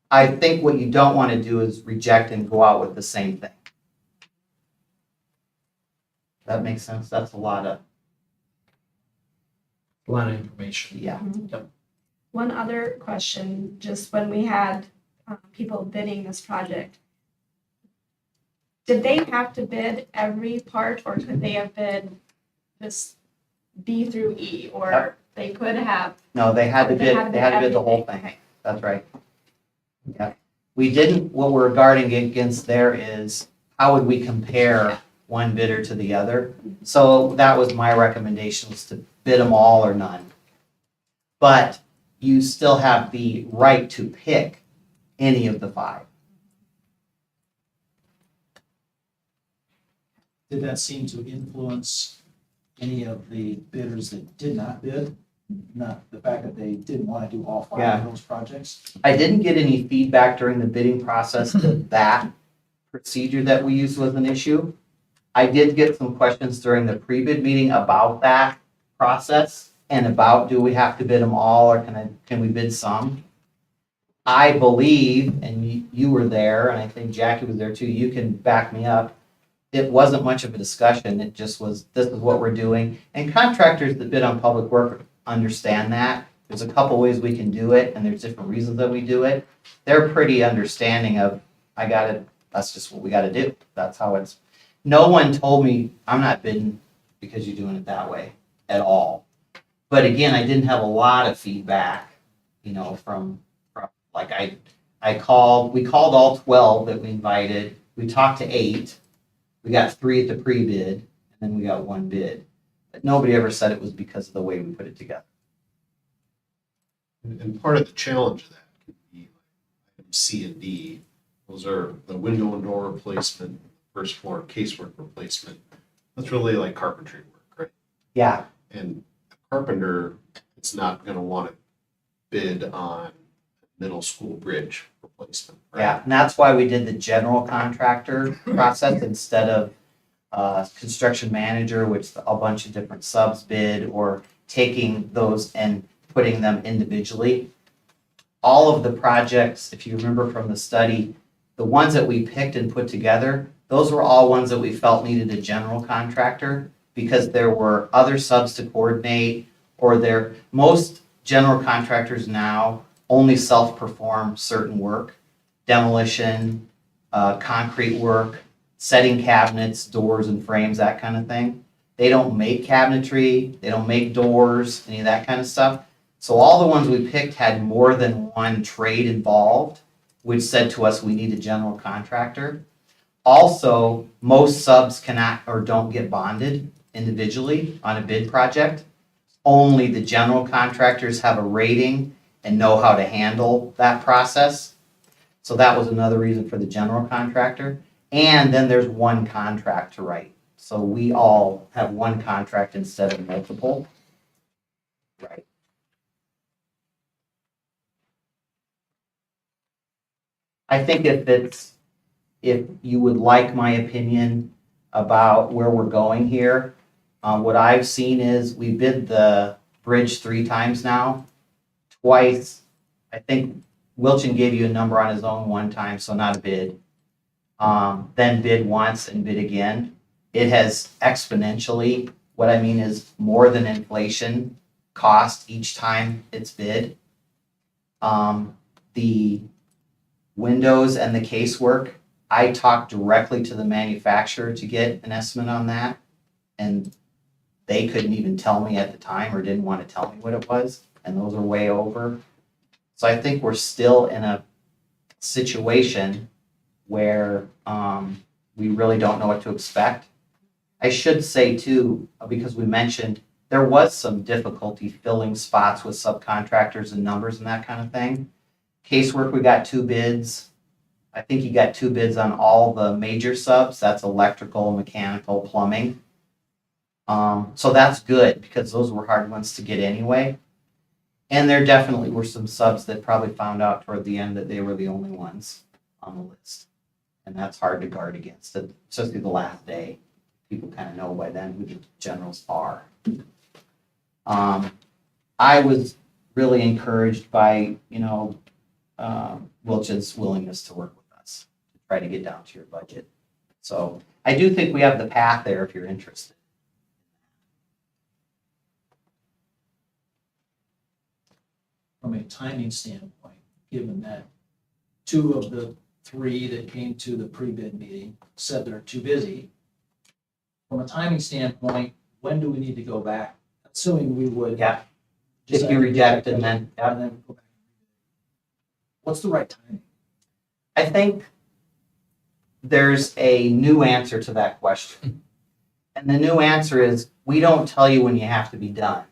S9: I think what you don't want to do is reject and go out with the same thing. That makes sense? That's a lot of,
S3: information.
S9: yeah.
S10: One other question, just when we had people bidding this project, did they have to bid every part, or could they have bid this B through E, or
S9: Yep.
S10: they could have?
S9: No, they had to bid the whole
S10: everything.
S9: thing.
S10: Okay.
S9: That's right. Yeah. We didn't, what we're guarding against there is how would we compare one bidder to the other? So that was my recommendation, was to bid them all or none. But you still have the right to pick any of the 5.
S5: Did that seem to influence any of the bidders that did not bid? Not the fact that they didn't want to do all 5
S9: Yeah.
S5: of those projects?
S9: I didn't get any feedback during the bidding process that that procedure that we used was an issue. I did get some questions during the pre-bid meeting about that process and about, do we have to bid them all, or can we bid some? I believe, and you were there, and I think Jackie was there too, you can back me up. It wasn't much of a discussion. It just was, this is what we're doing. And contractors that bid on public work understand that. There's a couple ways we can do it, and there's different reasons that we do it. They're pretty understanding of, that's just what we gotta do. That's how it's, no one told me, I'm not bidding because you're doing it that way at all. But again, I didn't have a lot of feedback, from like we called all 12 that we invited. We talked to 8. We got 3 at the pre-bid, and then we got 1 bid. But nobody ever said it was because of the way we put it together.
S1: And part of the challenge of that could be item C and D. Those are the window and door replacement, first floor casework replacement. That's really like carpentry work, right?
S9: Yeah,
S1: And the carpenter is not gonna want to bid on middle school bridge replacement, right?
S9: yeah. And that's why we did the general contractor process instead of construction manager, which a bunch of different subs bid, or taking those and putting them individually. All of the projects, if you remember from the study, the ones that we picked and put together, those were all ones that we felt needed a general contractor, because there were other subs to coordinate, or most general contractors now only self-perform certain work, demolition, concrete work, setting cabinets, doors and frames, that kind of thing. They don't make cabinetry, they don't make doors, any of that kind of stuff. So all the ones we picked had more than one trade involved, which said to us we need a general contractor. Also, most subs cannot or don't get bonded individually on a bid project. Only the general contractors have a rating and know how to handle that process. So that was another reason for the general contractor. And then there's one contract to write. So we all have one contract instead of multiple. Right. I think if you would like my opinion about where we're going here, what I've seen is we bid the bridge 3 times now. Twice, I think Wilchin gave you a number on his own one time, so not a bid. Then bid once and bid again. It has exponentially, what I mean is more than inflation cost each time it's bid. The windows and the casework I talked directly to the manufacturer to get an estimate on that, and they couldn't even tell me at the time or didn't want to tell me what it was, and those are way over. So I think we're still in a situation where we really don't know what to expect. I should say too, because we mentioned there was some difficulty filling spots with subcontractors and numbers and that kind of thing. Casework, we got 2 bids. I think he got 2 bids on all the major subs. That's electrical, mechanical, plumbing. So that's good because those were hard ones to get anyway. And there definitely were some subs that probably found out toward the end that they were the only ones on the list. And that's hard to guard against, especially the last day. People kind of know by then who the generals are. I was really encouraged by, Wilchen's willingness to work with us to try to get down to your budget. So I do think we have the path there if you're interested.
S3: From a timing standpoint, given that 2 of the 3 that came to the pre-bid meeting said they're too busy, from a timing standpoint, when do we need to go back? Assuming we would.
S9: Yeah. If
S3: decide
S9: you
S3: to
S9: reject
S3: go
S9: and
S3: back,
S9: then,
S3: and then go back. What's the right timing?
S9: I think there's a new answer to that question. And the new answer is, we don't tell you when you have to be done.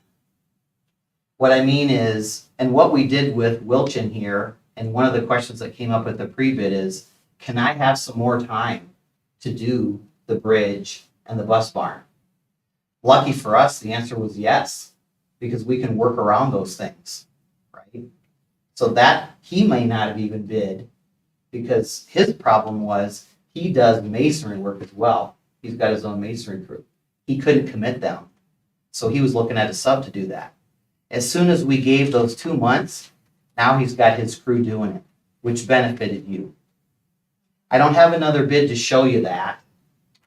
S9: What I mean is, and what we did with Wilchin here, and one of the questions that came up at the pre-bid is, can I have some more time to do the bridge and the bus barn? Lucky for us, the answer was yes, because we can work around those things, right? So that, he may not have even bid, because his problem was, he does masonry work as well. He's got his own masonry crew. He couldn't commit them. So he was looking at a sub to do that. As soon as we gave those 2 months, now he's got his crew doing it, which benefited you. I don't have another bid to show you that,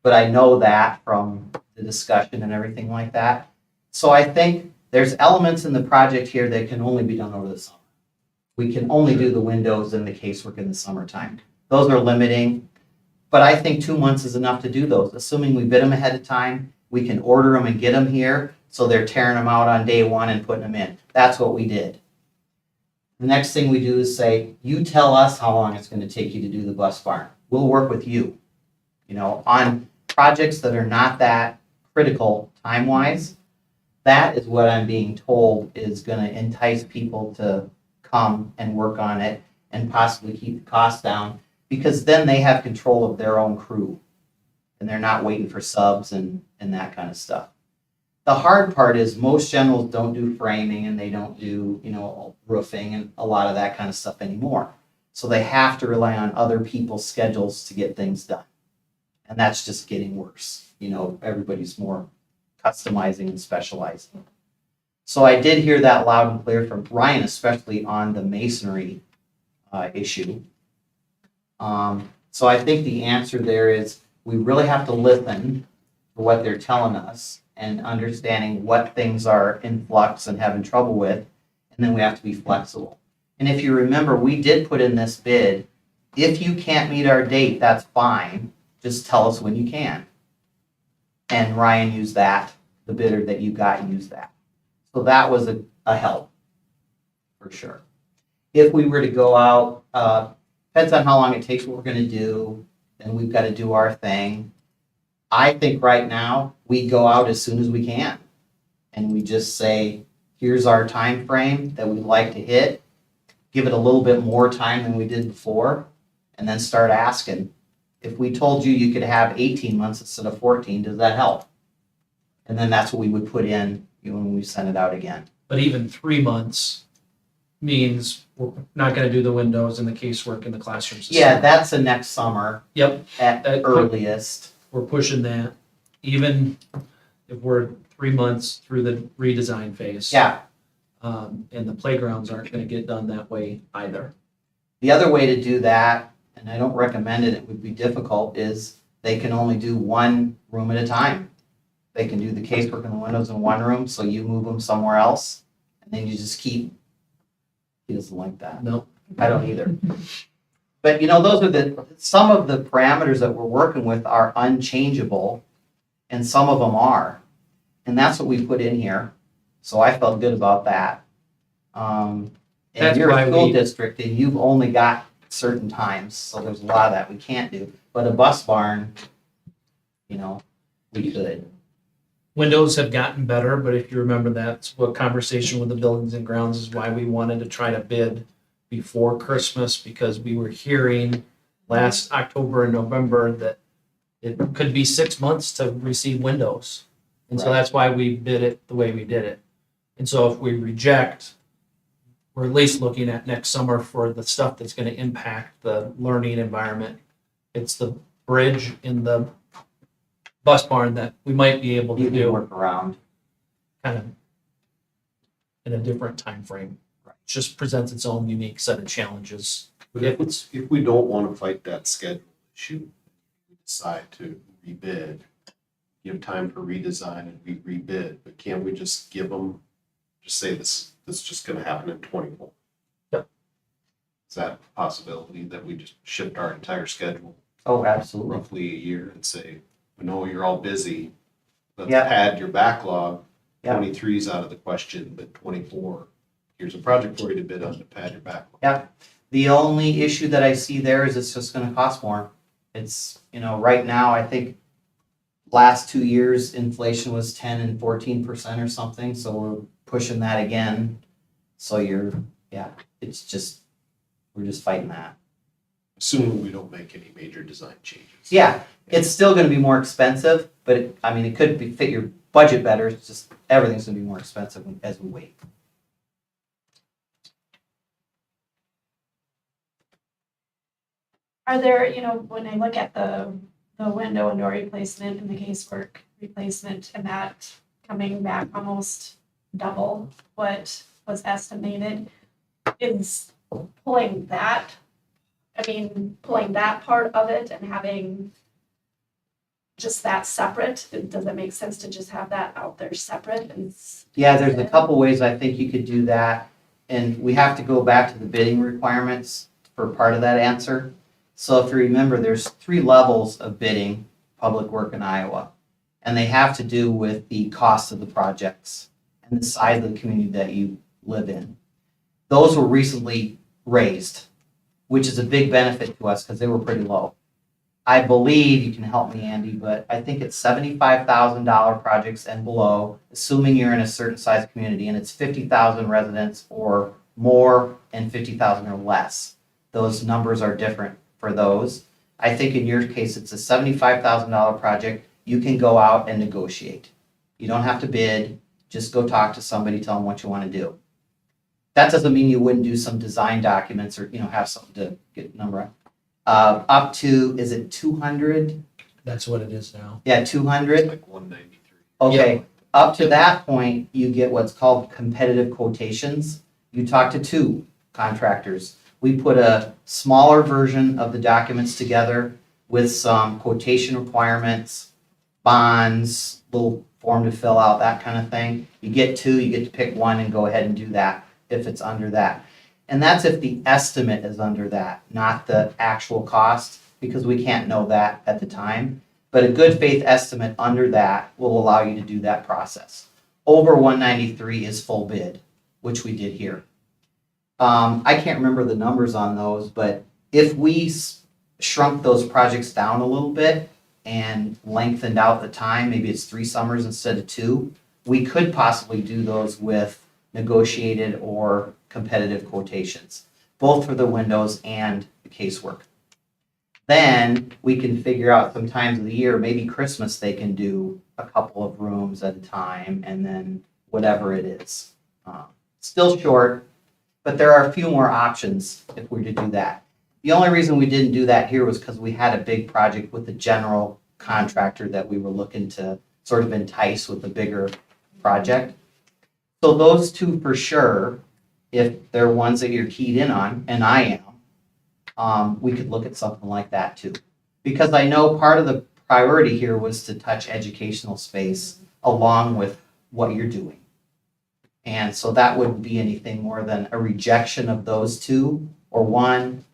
S9: but I know that from the discussion and everything like that. So I think there's elements in the project here that can only be done over the summer. We can only do the windows and the casework in the summertime. Those are limiting, but I think 2 months is enough to do those. Assuming we bid them ahead of time, we can order them and get them here, so they're tearing them out on day 1 and putting them in. That's what we did. The next thing we do is say, you tell us how long it's going to take you to do the bus barn. We'll work with you. On projects that are not that critical time-wise, that is what I'm being told is going to entice people to come and work on it and possibly keep the costs down, because then they have control of their own crew and they're not waiting for subs and that kind of stuff. The hard part is most generals don't do framing and they don't do, roofing and a lot of that kind of stuff anymore. So they have to rely on other people's schedules to get things done. And that's just getting worse. Everybody's more customizing and specializing. So I did hear that loud and clear from Ryan, especially on the masonry issue. So I think the answer there is we really have to listen to what they're telling us and understanding what things are in flux and having trouble with, and then we have to be flexible. And if you remember, we did put in this bid, if you can't meet our date, that's fine, just tell us when you can. And Ryan used that, the bidder that you got used that. So that was a help, for sure. If we were to go out, depends on how long it takes, what we're gonna do, then we've gotta do our thing. I think right now, we go out as soon as we can. And we just say, here's our time frame that we'd like to hit. Give it a little bit more time than we did before, and then start asking. If we told you you could have 18 months instead of 14, does that help? And then that's what we would put in when we send it out again.
S3: But even 3 months means we're not gonna do the windows and the casework in the classrooms. this
S9: Yeah,
S3: summer.
S9: that's the next summer
S3: Yep,
S9: at
S3: That-
S9: earliest.
S3: we're pushing that, even if we're 3 months through the redesign phase.
S9: Yeah,
S3: And the playgrounds aren't gonna get done that way either.
S9: the other way to do that, and I don't recommend it, it would be difficult, is they can only do one room at a time. They can do the casework and the windows in one room, so you move them somewhere else, and then you just keep, he doesn't like that.
S3: No,
S9: I don't either. But you know, those are some of the parameters that we're working with are unchangeable, and some of them are. And that's what we put in here, so I felt good about that. And
S3: That's
S9: you're
S3: why
S9: a school
S3: we-
S9: district, and you've only got certain times, so there's a lot of that we can't do. But a bus barn, you know, we could.
S3: Windows have gotten better, but if you remember, that's what conversation with the buildings and grounds is why we wanted to try to bid before Christmas, because we were hearing last October and November that it could be 6 months to receive windows. And so
S9: Right.
S3: that's why we bid it the way we did it. And so if we reject, we're at least looking at next summer for the stuff that's gonna impact the learning environment. It's the bridge in the bus barn that we might be able
S9: You
S3: to
S9: can
S3: do
S9: work around.
S3: kind of in a different time frame. Just presents its own unique set of challenges.
S1: But if we don't want to fight that schedule issue, we decide to rebid, give time for redesign and we rebid, but can't we just give them, just say this is just gonna happen in 24?
S3: Yep.
S1: Is that a possibility that we just shift our entire schedule
S9: Oh, absolutely.
S1: roughly a year and say, we know you're all busy, let's
S9: Yeah.
S1: pad your backlog.
S9: Yeah.
S1: 23's out of the question, but 24, here's a project for you to bid on to pad your backlog.
S9: The only issue that I see there is it's just gonna cost more. It's, you know, right now, I think last 2 years, inflation was 10 and 14% or something, so we're pushing that again. So it's just, we're just fighting that.
S1: Assuming we don't make any major design changes.
S9: Yeah, it's still gonna be more expensive, but it could fit your budget better, it's just, everything's gonna be more expensive as we wait.
S10: Are there, when I look at the window and door replacement and the casework replacement and that coming back almost double what was estimated, is pulling that part of it and having just that separate, does it make sense to just have that out there separate?
S9: Yeah, there's a couple ways I think you could do that, and we have to go back to the bidding requirements for part of that answer. So if you remember, there's 3 levels of bidding, public work in Iowa, and they have to do with the cost of the projects and the size of the community that you live in. Those were recently raised, which is a big benefit to us because they were pretty low. I believe, you can help me, Andy, but I think it's $75,000 projects and below, assuming you're in a certain size community, and it's 50,000 residents or more and 50,000 or less. Those numbers are different for those. I think in your case, it's a $75,000 project. You can go out and negotiate. You don't have to bid, just go talk to somebody, tell them what you want to do. That doesn't mean you wouldn't do some design documents or, have something to get a number on. Up to, is it 200?
S3: That's what it is now.
S9: Yeah, 200.
S1: Like 193.
S9: Okay, up to that point, you get what's called competitive quotations. You talk to 2 contractors. We put a smaller version of the documents together with some quotation requirements, bonds, little form to fill out, that kind of thing. You get 2, you get to pick one and go ahead and do that if it's under that. And that's if the estimate is under that, not the actual cost, because we can't know that at the time. But a good faith estimate under that will allow you to do that process. Over 193 is full bid, which we did here. I can't remember the numbers on those, but if we shrunk those projects down a little bit and lengthened out the time, maybe it's 3 summers instead of 2, we could possibly do those with negotiated or competitive quotations, both for the windows and the casework. Then we can figure out some times of the year, maybe Christmas, they can do a couple of rooms at a time, and then whatever it is. Still short, but there are a few more options if we were to do that. The only reason we didn't do that here was because we had a big project with the general contractor that we were looking to sort of entice with a bigger project. So those 2 for sure, if they're ones that you're keyed in on, and I am, we could look at something like that too. Because I know part of the priority here was to touch educational space along with what you're doing. And so that wouldn't be anything more than a rejection of those 2 or 1.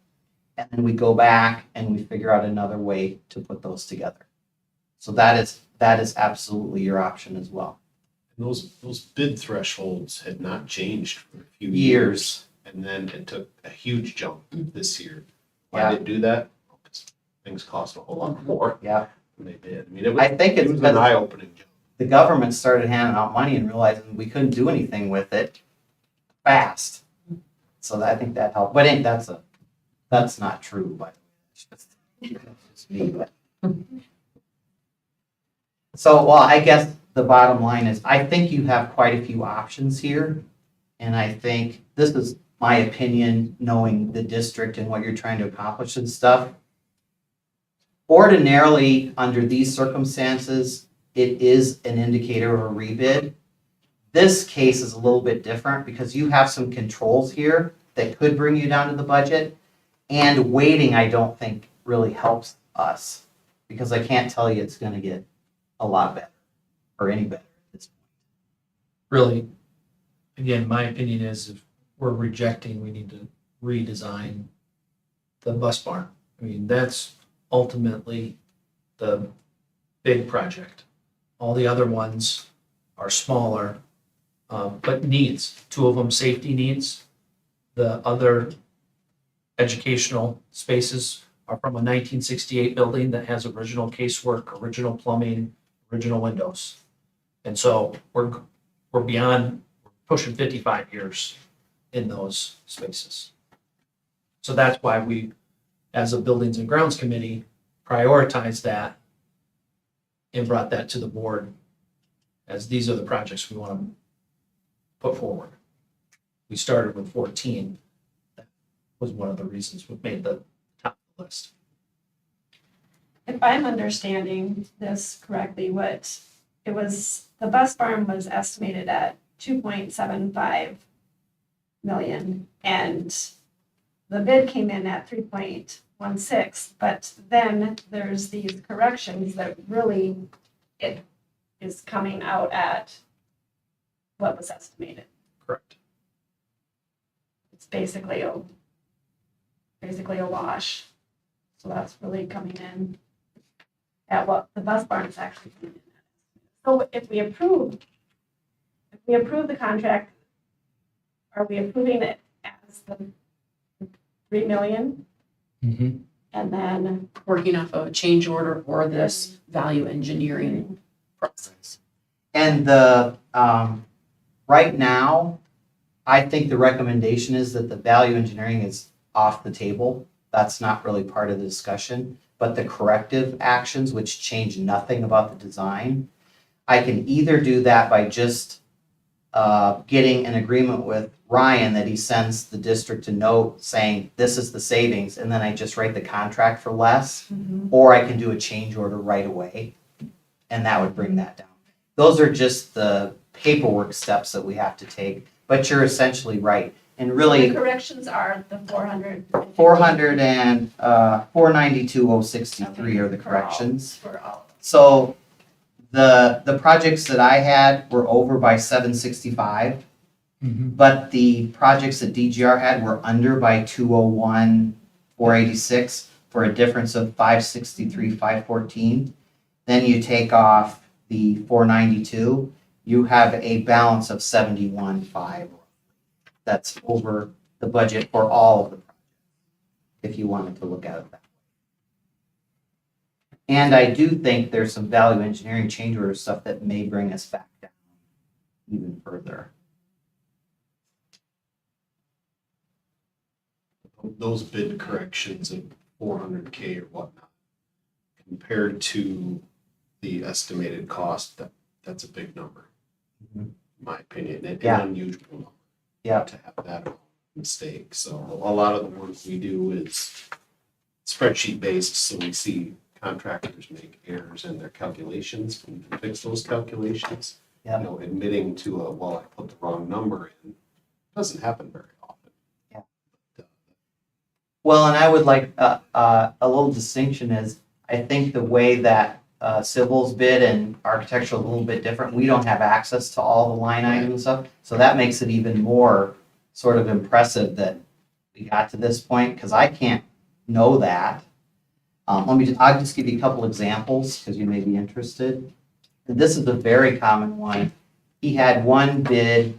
S9: and then we go back and we figure out another way to put those together. So that is absolutely your option as well.
S1: And those bid thresholds had not changed for a few
S9: Years.
S1: years. And then it took a huge jump this year. Why
S9: Yeah.
S1: did it do that? Because things cost a whole lot more
S9: Yeah.
S1: than they did. I mean, it was,
S9: I think
S1: it
S9: it's
S1: was an
S9: because
S1: eye-opening jump.
S9: the government started handing out money and realizing we couldn't do anything with it fast. So I think that helped. But that's not true, but it's just me. But. So, well, I guess the bottom line is I think you have quite a few options here. And I think this is my opinion, knowing the district and what you're trying to accomplish and stuff. Ordinarily, under these circumstances, it is an indicator of a rebid. This case is a little bit different because you have some controls here that could bring you down to the budget. And waiting, I don't think really helps us because I can't tell you it's gonna get a lot better or any better at this point.
S3: Really, again, my opinion is if we're rejecting, we need to redesign the bus barn. I mean, that's ultimately the big project. All the other ones are smaller, but needs. Two of them safety needs. The other educational spaces are from a 1968 building that has original casework, original plumbing, original windows. And so we're pushing 55 years in those spaces. So that's why we, as a Buildings and Grounds Committee, prioritized that and brought that to the board as these are the projects we want to put forward. We started with 14. That was one of the reasons we made the top of the list.
S10: If I'm understanding this correctly, what it was, the bus barn was estimated at 2.75 million and the bid came in at 3.16, but then there's these corrections that really it is coming out at what was estimated.
S3: Correct.
S10: It's basically a wash. So that's really coming in at what the bus barn is actually coming in at. So if we approve the contract, are we approving it as the 3 million?
S3: Mm-hmm.
S10: And then
S6: Working off of a change order for this value engineering process.
S9: And right now, I think the recommendation is that the value engineering is off the table. That's not really part of the discussion, but the corrective actions, which change nothing about the design, I can either do that by just getting an agreement with Ryan that he sends the district a note saying, this is the savings, and then I just write the contract for less, or I can do a change order right away, and that would bring that down. Those are just the paperwork steps that we have to take, but you're essentially right. And really,
S10: the corrections are the 400.
S9: 400 and 492,063 are the corrections.
S10: For all.
S9: So the projects that I had were over by 765,
S3: Mm-hmm.
S9: but the projects that DGR had were under by 201, 486 for a difference of 563, 514. Then you take off the 492, you have a balance of 71.5. That's over the budget for all of the projects, if you wanted to look at it that way. And I do think there's some value engineering change order stuff that may bring us back down even further.
S1: Those bid corrections of 400K or whatnot, compared to the estimated cost, that's a big number,
S9: Mhm.
S1: in my opinion, and
S9: Yeah.
S1: an unusual number.
S9: Yeah.
S1: To have that mistake. So a lot of the work we do is spreadsheet based, so we see contractors make errors in their calculations and fix those calculations.
S9: Yeah.
S1: You know, admitting to well, I put the wrong number in, doesn't happen very often.
S9: Yeah.
S1: But,
S9: Well, and I would like a little distinction is, I think the way that civil's bid and architectural is a little bit different. We don't have access to all the line items and stuff, so that makes it even more sort of impressive that we got to this point, because I can't know that. I'll just give you a couple examples because you may be interested. This is a very common one. He had one bid,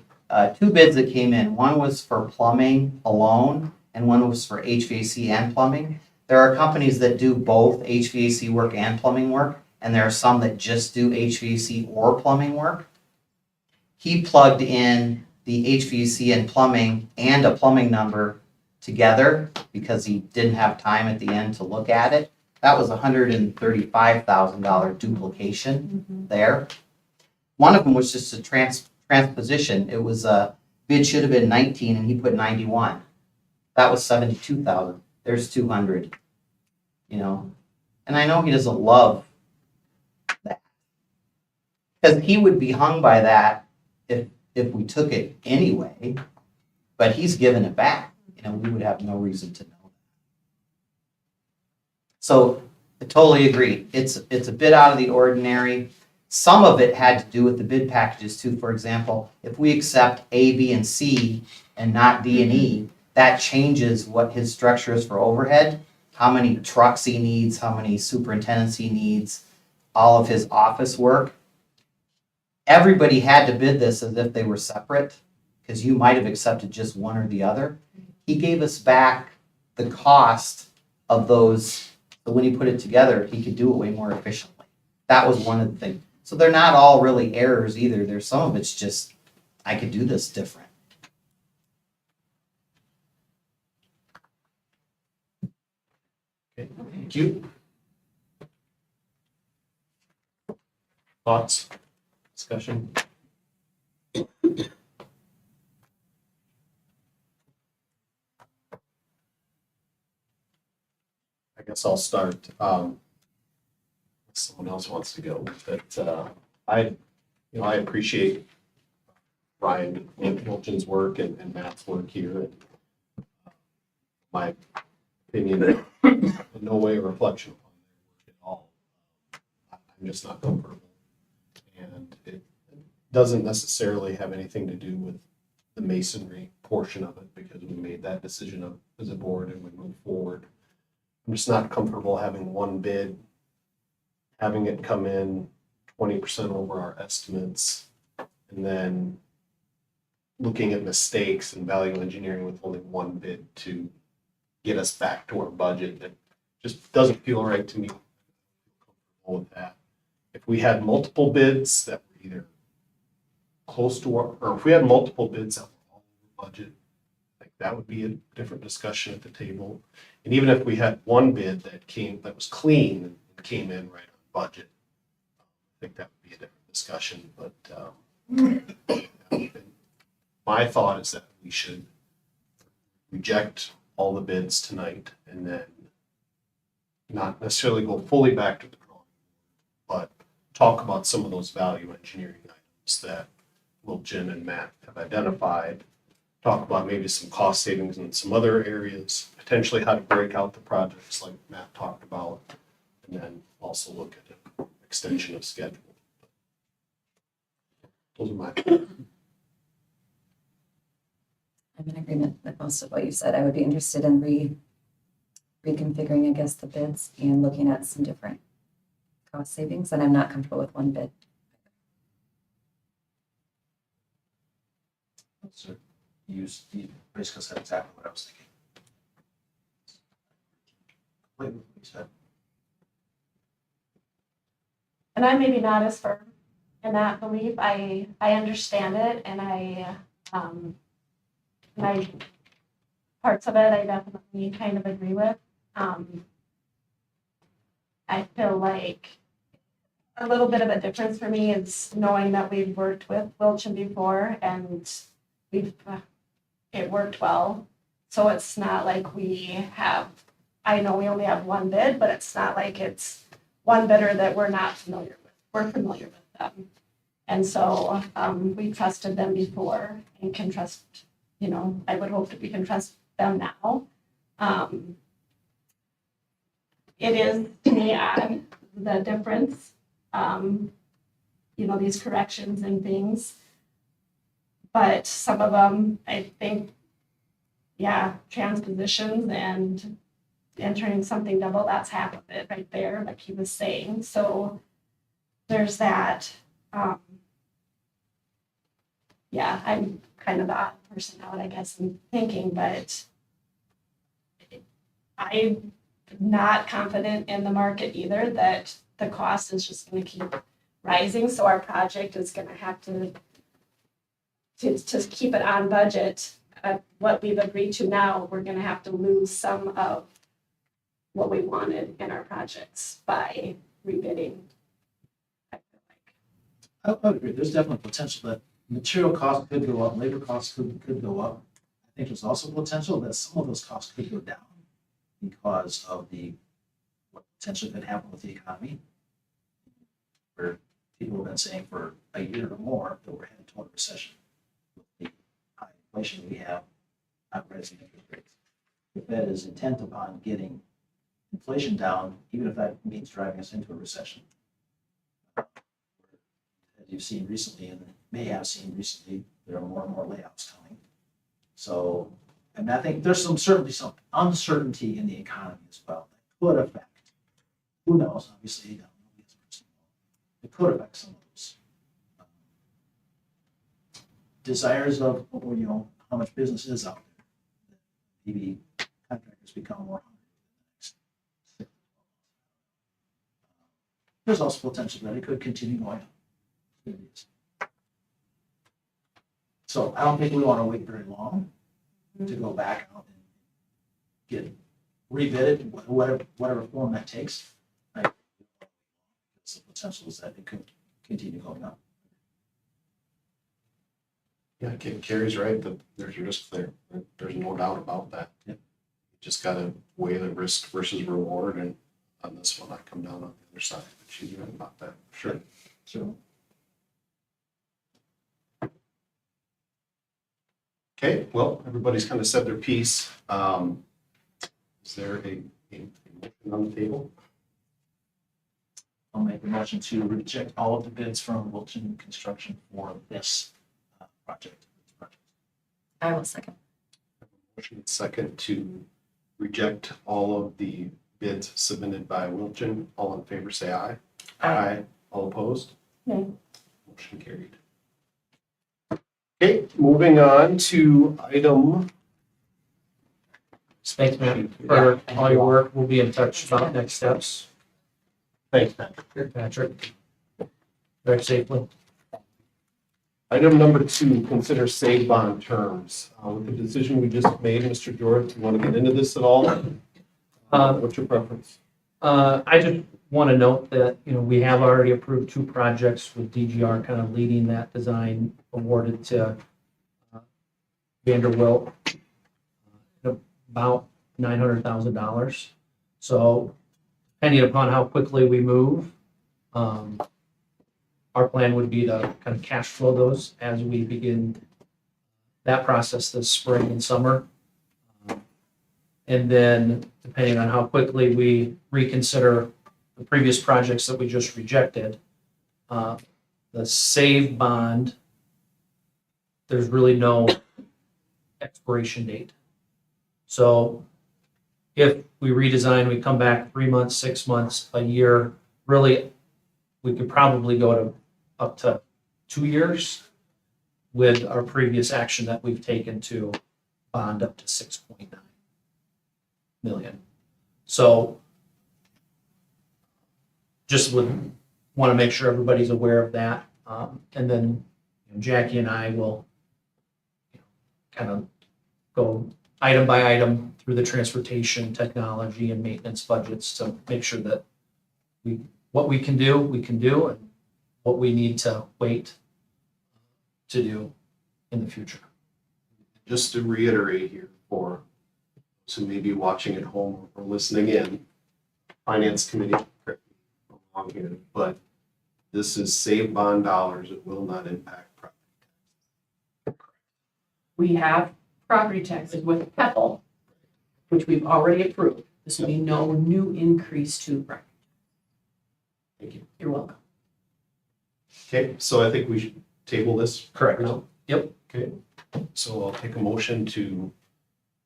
S9: two bids that came in. One was for plumbing alone, and one was for HVAC and plumbing. There are companies that do both HVAC work and plumbing work, and there are some that just do HVAC or plumbing work. He plugged in the HVAC and plumbing and a plumbing number together because he didn't have time at the end to look at it. That was $135,000 duplication there. One of them was just a transposition. It was bid should have been 19 and he put 91. That was 72,000. There's 200. You know, and I know he doesn't love that because he would be hung by that if we took it anyway. But he's given it back. You know, we would have no reason to know. So I totally agree. It's a bit out of the ordinary. Some of it had to do with the bid packages too. For example, if we accept A, B, and C and not D and E, that changes what his structure is for overhead, how many trucks he needs, how many superintendents he needs, all of his office work. Everybody had to bid this as if they were separate because you might have accepted just one or the other. He gave us back the cost of those. So when he put it together, he could do it way more efficiently. That was one of the things. So they're not all really errors either. There's some of it's just, I could do this different.
S1: Okay, thank you. Thoughts, discussion? I guess I'll start. Someone else wants to go, but I appreciate Ryan Wilchin's work and Matt's work here. My opinion, in no way a reflection upon their work at all. I'm just not comfortable, and it doesn't necessarily have anything to do with the masonry portion of it because we made that decision as a board and we move forward. I'm just not comfortable having one bid, having it come in 20% over our estimates, and then looking at mistakes and value engineering with only one bid to get us back to our budget. It just doesn't feel right to me. I'm comfortable with that. If we had multiple bids that were either close to our, or if we had multiple bids that were all over budget, I think that would be a different discussion at the table. And even if we had one bid that was clean and came in right on budget, I think that would be a different discussion. But my thought is that we should reject all the bids tonight and then not necessarily go fully back to the drawing board, but talk about some of those value engineering items that Wilchin and Matt have identified. Talk about maybe some cost savings in some other areas, potentially how to break out the projects like Matt talked about, and then also look at an extension of schedule. Those are my.
S8: I'm in agreement with most of what you said. I would be interested in reconfiguring, I guess, the bids and looking at some different cost savings, and I'm not comfortable with one bid.
S11: So you basically said exactly what I was thinking. Completely what you said.
S10: And I'm maybe not as firm in that belief. I understand it, and my parts of it I definitely kind of agree with. I feel like a little bit of a difference for me is knowing that we've worked with Wilchin before and it worked well. So it's not like I know we only have one bid, but it's not like it's one bidder that we're not familiar with. We're familiar with them. And so we trusted them before and can trust, I would hope that we can trust them now. It is, to me, odd, the difference, these corrections and things. But some of them, I think, transpositions and entering something double, that's half of it right there, like he was saying. So there's that. Yeah, I'm kind of the odd person out, I guess, in thinking, but I'm not confident in the market either that the cost is just gonna keep rising, so our project is gonna have to keep it on budget, what we've agreed to now, we're gonna have to lose some of what we wanted in our projects by rebidding. I feel like.
S11: I would agree, there's definitely potential that material costs could go up, labor costs could go up. I think there's also potential that some of those costs could go down because of what potentially could happen with the economy. Where people have been saying for a year or more that we're headed toward a recession. With the high inflation we have, not rising interest rates. The Fed is intent upon getting inflation down, even if that means driving us into a recession. As you've seen recently, and may have seen recently, there are more and more layoffs coming. So, and I think there's certainly some uncertainty in the economy as well that could affect, who knows, obviously, you don't know this person. It could affect some of those desires of, how much business is out there. Maybe contractors become more hungry in the next 6 to 12 months. There's also potential that it could continue going up. It is. So I don't think we want to wait very long to go back out and get rebid, whatever form that takes. Right? The potential is that it could continue going up.
S1: Yeah, Carrie's right, that there's risk there. There's no doubt about that.
S11: Yep.
S1: You just gotta weigh the risk versus reward, and on this one, I come down on the other side, but she's right about that, sure.
S11: So
S1: Okay, well, everybody's kind of said their piece. Is there a motion on the table?
S11: I'll make a motion to reject all of the bids from Wilton Construction for this project.
S8: I will second.
S1: Motion and second to reject all of the bids submitted by Wilchin. All in favor, say aye. Aye. All opposed?
S10: No.
S1: Motion carried. Okay, moving on to item.
S3: Thanks, Matt, for all your work. We'll be in touch about next steps.
S1: Thanks, Matt.
S3: Here, Patrick. Drive safely.
S1: Item number 2, consider save bond terms. With the decision we just made, Mr. George, do you want to get into this at all? What's your preference?
S3: I just want to note that, we have already approved 2 projects with DGR kind of leading that design, awarded to Vanderbilt about $900,000. So depending upon how quickly we move, our plan would be to kind of cash flow those as we begin that process this spring and summer. And then depending on how quickly we reconsider the previous projects that we just rejected, the save bond, there's really no expiration date. So if we redesign, we come back 3 months, 6 months, a year, really, we could probably go to up to 2 years with our previous action that we've taken to bond up to 6.9 million. So just would want to make sure everybody's aware of that. And then Jackie and I will kind of go item by item through the transportation, technology, and maintenance budgets to make sure that what we can do, and what we need to wait to do in the future.
S1: Just to reiterate here for those who may be watching at home or listening in, Finance Committee, correct me if I'm wrong here, but this is save bond dollars. It will not impact property taxes.
S6: We have property taxes with PEPAL, which we've already approved. This will be no new increase to property.
S1: Thank you.
S6: You're welcome.
S1: Okay, so I think we should table this.
S3: Correct.
S1: now.
S3: Yep.
S1: Okay, so I'll take a motion to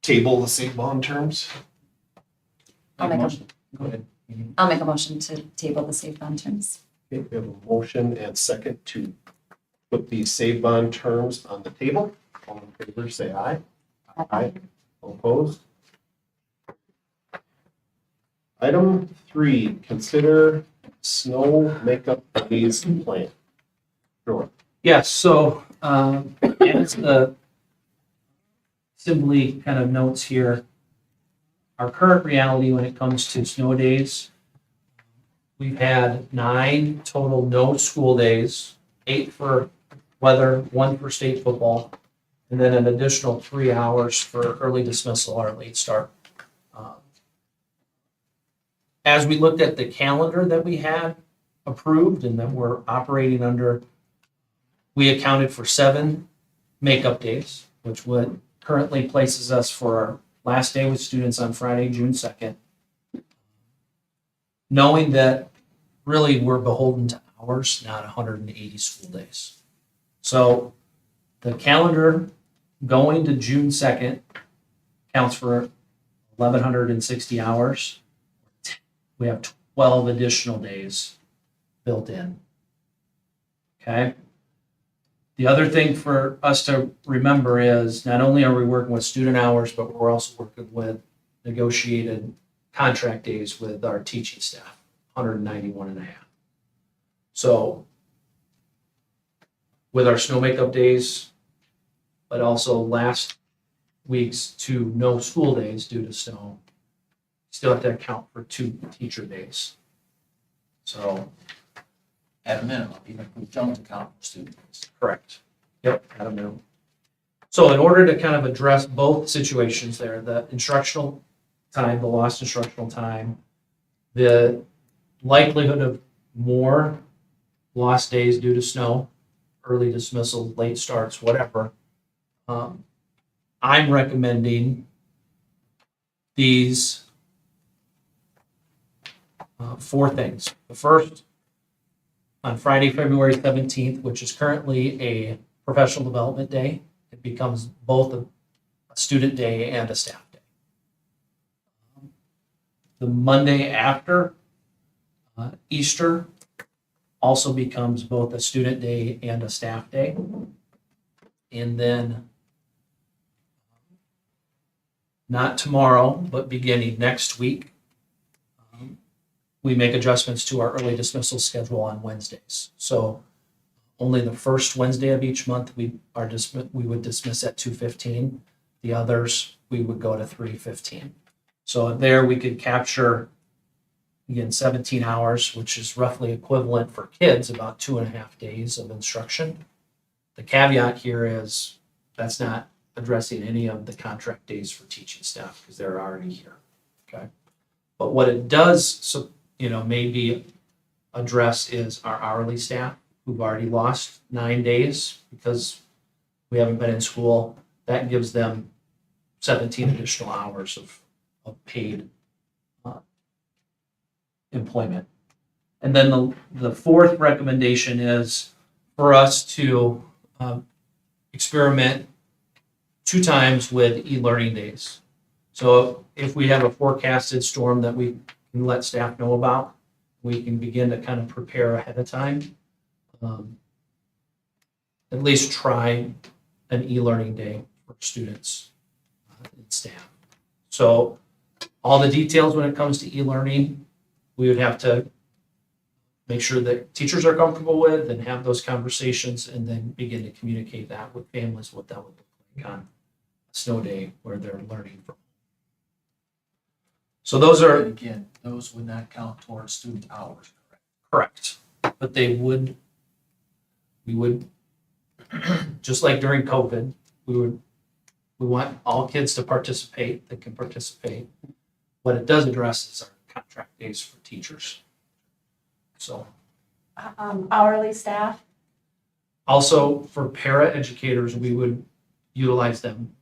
S1: table the save bond terms.
S8: I'll make a,
S3: Go ahead.
S8: I'll make a motion to table the safe bond terms.
S1: Okay, we have a motion and second to put the save bond terms on the table. All in favor, say aye. Aye. All opposed? Item 3, consider snow makeup days plan. Sure.
S3: Yes, so, as the Assembly kind of notes here, our current reality when it comes to snow days, we've had 9 total no school days, 8 for weather, 1 for state football, and then an additional 3 hours for early dismissal or late start. As we looked at the calendar that we had approved and that we're operating under, we accounted for 7 makeup days, which would currently places us for our last day with students on Friday, June 2nd. Knowing that really we're beholden to hours, not 180 school days. So the calendar going to June 2nd counts for 1,160 hours. We have 12 additional days built in. Okay? The other thing for us to remember is not only are we working with student hours, but we're also working with negotiated contract days with our teaching staff, 191 and a half. So with our snow makeup days, but also last week's 2 no school days due to snow, still have to account for 2 teacher days. So,
S11: At a minimum, even if we don't account for students.
S3: correct. Yep, at a minimum. So in order to kind of address both situations there, the instructional time, the lost instructional time, the likelihood of more lost days due to snow, early dismissal, late starts, whatever, I'm recommending these 4 things. The first, on Friday, February 17th, which is currently a professional development day, it becomes both a student day and a staff day. The Monday after Easter also becomes both a student day and a staff day. And then, not tomorrow, but beginning next week, we make adjustments to our early dismissal schedule on Wednesdays. So only the first Wednesday of each month, we would dismiss at 2:15. The others, we would go to 3:15. So there we could capture, again, 17 hours, which is roughly equivalent for kids, about 2.5 days of instruction. The caveat here is that's not addressing any of the contract days for teaching staff because they're already here. Okay. But what it does, so maybe address is our hourly staff who've already lost 9 days because we haven't been in school. That gives them 17 additional hours of paid employment. And then the fourth recommendation is for us to experiment 2 times with e-learning days. So if we have a forecasted storm that we can let staff know about, we can begin to kind of prepare ahead of time. At least try an e-learning day for students and staff. So all the details when it comes to e-learning, we would have to make sure that teachers are comfortable with and have those conversations and then begin to communicate that with families, what that would look like on a snow day where they're learning from. So those are
S11: And again, those would not count towards student hours, correct?
S3: correct, but we would, just like during COVID, we want all kids to participate that can participate. What it does address is our contract days for teachers. So
S10: Hourly staff,
S3: also for para educators, we would utilize them.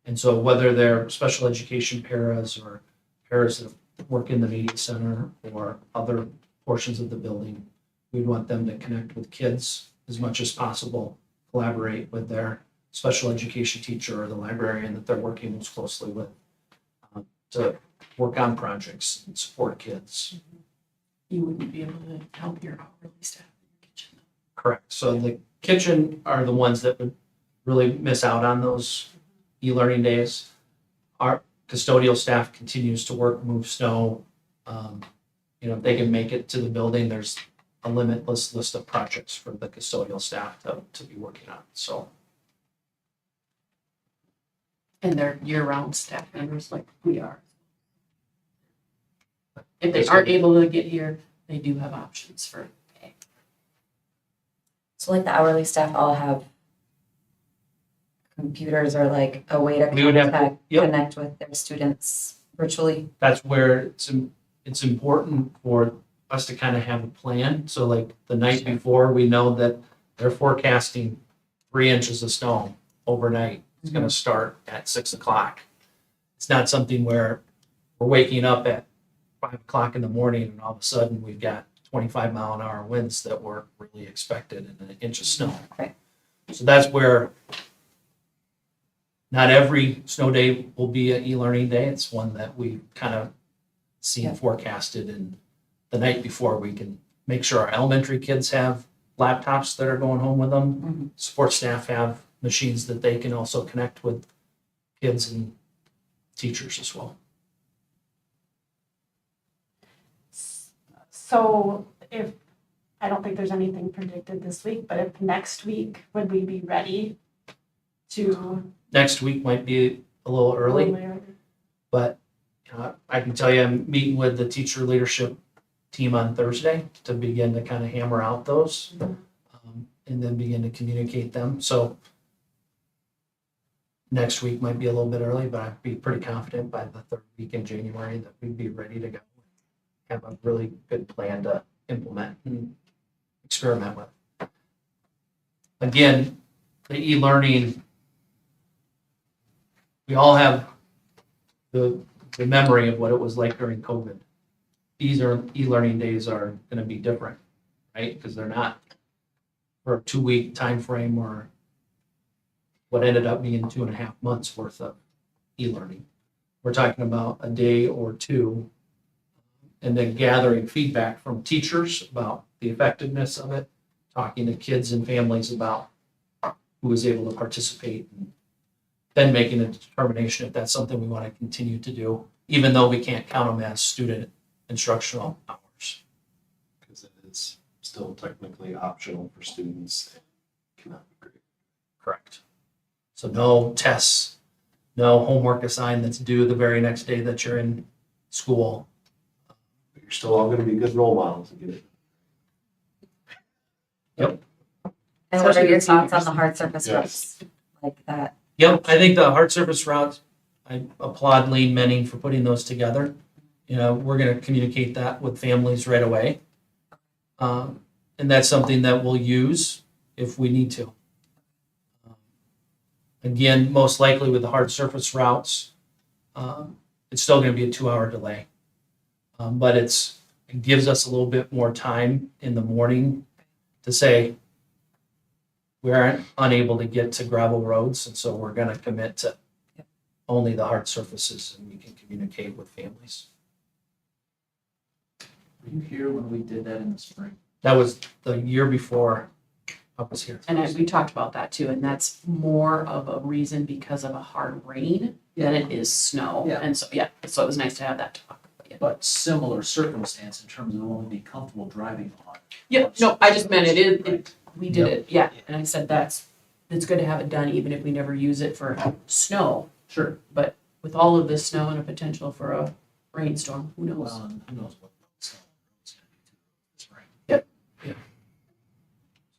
S3: And so whether they're special education paras or paras that work in the media center or other portions of the building, we'd want them to connect with kids as much as possible, collaborate with their special education teacher or the librarian that they're working most closely with to work on projects and support kids.
S6: You wouldn't be able to help your hourly staff in your kitchen.
S3: Correct. So the kitchen are the ones that would really miss out on those e-learning days. Our custodial staff continues to work, move snow. If they can make it to the building, there's a limitless list of projects for the custodial staff to be working on. So
S6: And they're year-round staff members like we are. If they aren't able to get here, they do have options for pay.
S8: So like the hourly staff all have computers or like a way to
S3: We would have to-
S8: contact,
S3: yep.
S8: connect with their students virtually?
S3: that's where it's important for us to kind of have a plan. So like the night before, we know that they're forecasting 3 inches of snow overnight. It's going to start at 6 o'clock. It's not something where we're waking up at 5 o'clock in the morning and all of a sudden we've got 25-mile-an-hour winds that weren't really expected and an inch of snow.
S8: Right.
S3: So that's where not every snow day will be an e-learning day. It's one that we kind of see
S8: Yeah.
S3: forecasted, and the night before we can make sure our elementary kids have laptops that are going home with them.
S8: Mhm.
S3: Support staff have machines that they can also connect with kids and teachers as well.
S10: So if, I don't think there's anything predicted this week, but if next week, would we be ready to?
S3: Next week might be a little early, but I can tell you I'm meeting with the teacher leadership team on Thursday to begin to kind of hammer out those and then begin to communicate them. So next week might be a little bit early, but I'd be pretty confident by the third week in January that we'd be ready to go. Have a really good plan to implement and experiment with. Again, the e-learning, we all have the memory of what it was like during COVID. These e-learning days are going to be different, right? Because they're not for a 2-week time frame or what ended up being 2.5 months worth of e-learning. We're talking about a day or two, and then gathering feedback from teachers about the effectiveness of it, talking to kids and families about who was able to participate, and then making a determination if that's something we want to continue to do, even though we can't count them as student instructional hours.
S1: Because it is still technically optional for students. It cannot be graded.
S3: Correct. So no tests, no homework assigned that's due the very next day that you're in school.
S1: But you're still all gonna be good role models and get it.
S8: And what are
S6: Especially
S8: your
S6: with
S8: thoughts on
S6: seniors.
S8: the hard surface
S1: Yes.
S8: routes like that?
S3: Yep, I think the hard surface routes, I applaud Lean Menning for putting those together. We're gonna communicate that with families right away. And that's something that we'll use if we need to. Again, most likely with the hard surface routes, it's still gonna be a 2-hour delay. But it gives us a little bit more time in the morning to say, we aren't unable to get to gravel roads, and so we're gonna commit to only the hard surfaces, and we can communicate with families.
S11: Were you here when we did that in the spring?
S3: That was the year before I was here.
S6: And we talked about that too, and that's more of a reason because of a hard rain than it is snow.
S11: Yeah.
S6: And so, yeah, so it was nice to have that talk.
S11: But similar circumstance in terms of only be comfortable driving on.
S6: Yeah, no, I just meant we did
S3: Yep.
S6: it, yeah, and I said it's good to have it done even if we never use it for snow.
S11: Sure.
S6: But with all of this snow and a potential for a rainstorm, who knows?
S11: Well, and who knows what the road's gonna be this spring.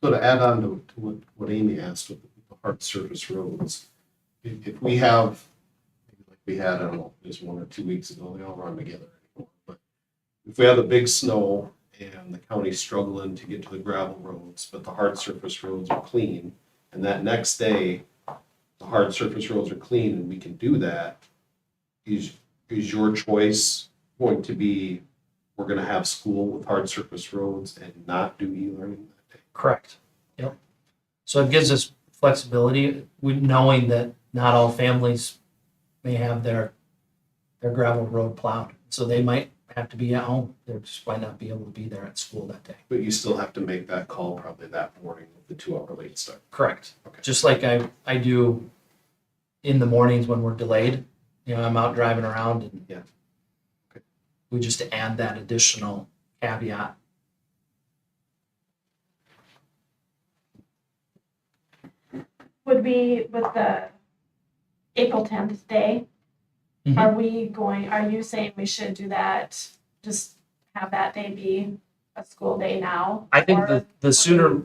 S1: So to add on to what Amy asked with the hard surface roads, if we have, like we had, I don't know, just 1 or 2 weeks ago, they all run together anymore, but if we have the big snow and the county's struggling to get to the gravel roads, but the hard surface roads are clean, and that next day, the hard surface roads are clean and we can do that, is your choice going to be, we're gonna have school with hard surface roads and not do e-learning that day?
S3: Correct. Yep. So it gives us flexibility, knowing that not all families may have their their gravel road plowed. So they might have to be at home. They just might not be able to be there at school that day.
S1: But you still have to make that call probably that morning with the 2 hour late start.
S3: Correct.
S1: Okay.
S3: Just like I do in the mornings when we're delayed. You know, I'm out driving around and
S1: Yeah. Okay.
S3: we just add that additional caveat.
S10: Would we, with the April 10th day,
S3: Mhm.
S10: are you saying we should do that, just have that day be a school day now?
S3: I think
S10: Or-
S3: the sooner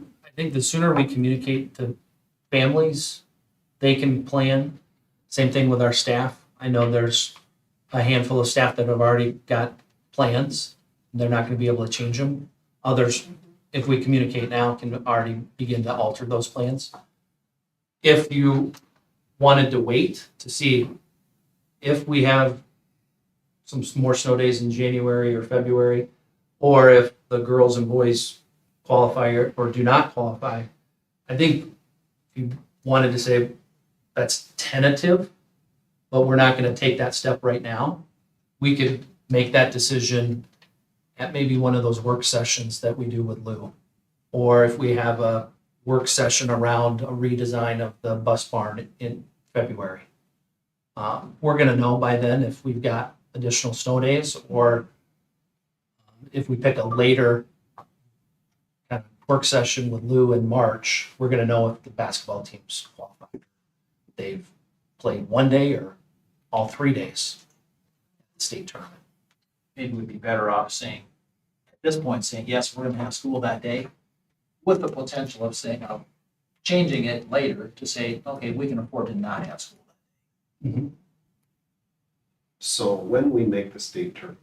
S3: we communicate to families, they can plan. Same thing with our staff. I know there's a handful of staff that have already got plans. They're not gonna be able to change them. Others, if we communicate now, can already begin to alter those plans. If you wanted to wait to see if we have some more snow days in January or February, or if the girls and boys qualify or do not qualify, I think if you wanted to say that's tentative, but we're not gonna take that step right now, we could make that decision at maybe one of those work sessions that we do with Lou. Or if we have a work session around a redesign of the bus barn in February. We're gonna know by then if we've got additional snow days, or if we pick a later kind of work session with Lou in March, we're gonna know if the basketball team's qualified. They've played one day or all 3 days at the state tournament.
S11: Maybe we'd be better off saying, at this point, saying, yes, we're gonna have school that day, with the potential of saying, changing it later to say, okay, we can afford to not have school that day.
S1: So when we make the state tournament,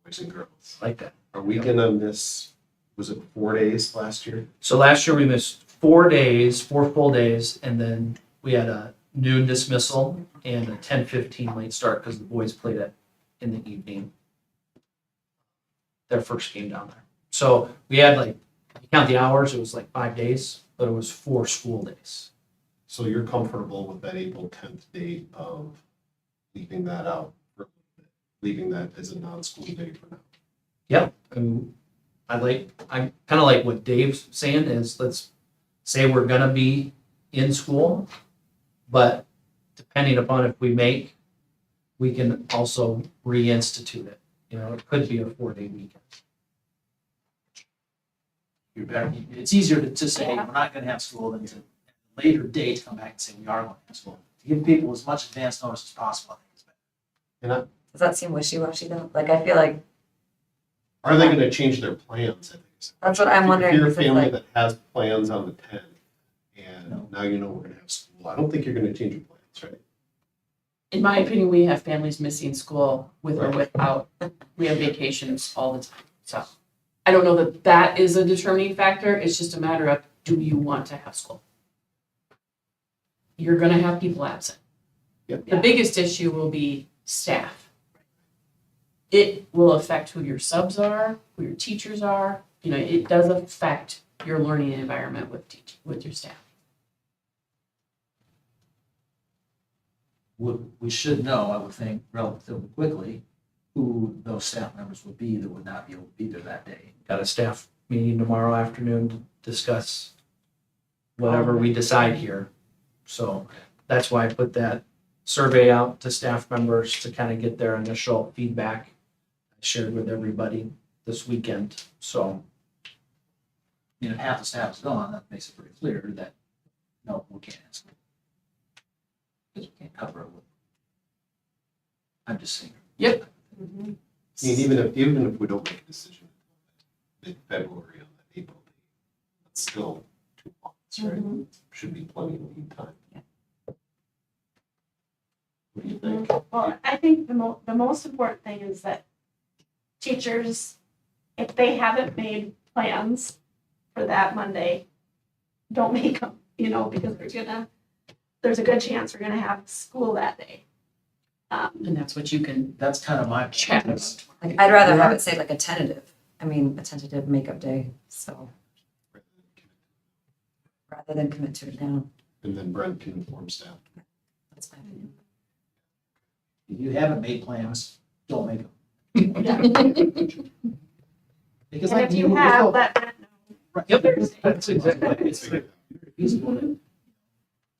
S1: boys and girls,
S3: Like that.
S1: are we gonna miss, was it 4 days last year?
S3: So last year we missed 4 days, 4 full days, and then we had a noon dismissal and a 10:15 late start because the boys played it in the evening. Their first game down there. So we had like, if you count the hours, it was like 5 days, but it was 4 school days.
S1: So you're comfortable with that April 10th date of leaving that out, or leaving that as a non-school day for now?
S3: Yep. And I kind of like what Dave's saying is, let's say we're gonna be in school, but depending upon if we make, we can also reinstitute it. You know, it could be a 4-day weekend.
S11: You're better, it's easier to say, we're not gonna have school than to, at a later date, come back and say, we are going to have school. To give people as much advance notice as possible, I think is better.
S8: Does that seem wishy-washy though? Like, I feel like
S1: Are they gonna change their plans? I think is-
S8: that's what I'm wondering.
S1: If you're a
S8: If it's
S1: family
S8: like,
S1: that has plans on the 10th, and
S11: No.
S1: now you know we're gonna have school, I don't think you're gonna change your plans, right?
S6: In my opinion, we have families missing school with or
S1: Right.
S6: without. We have vacations all the time. So I don't know that that is a determining factor. It's just a matter of, do you want to have school? You're gonna have people absent.
S1: Yep.
S6: The biggest issue will be staff. It will affect who your subs are, who your teachers are. You know, it does affect your learning environment with your staff.
S11: We should know, I would think, relatively quickly, who those staff members would be that would not be able to be there that day.
S3: Got a staff meeting tomorrow afternoon to discuss whatever we decide here. So that's why I put that survey out to staff members to kind of get their initial feedback. I shared with everybody this weekend, so.
S11: You know, half the staff is gone, that makes it pretty clear that, no, we can't have school. Because we can't cover it with. I'm just saying.
S6: Yep.
S1: I mean, even if we don't make a decision mid-February on that April date, that's still 2 months, right? Should be plenty of lead time. What do you think?
S10: Well, I think the most important thing is that teachers, if they haven't made plans for that Monday, don't make them, because there's a good chance we're gonna have school that day.
S6: And that's what you can
S11: That's kind of my.
S6: chat about.
S8: like, I'd rather have it say like a tentative makeup day, so rather than commit to it now.
S1: And then Brent can inform staff.
S8: That's my opinion.
S11: If you haven't made plans, don't make them. Because
S10: And
S11: like
S10: if you have, let Brent know.
S11: Right.
S3: Yep,
S10: Thursday.
S3: that's exactly.
S11: It's feasible that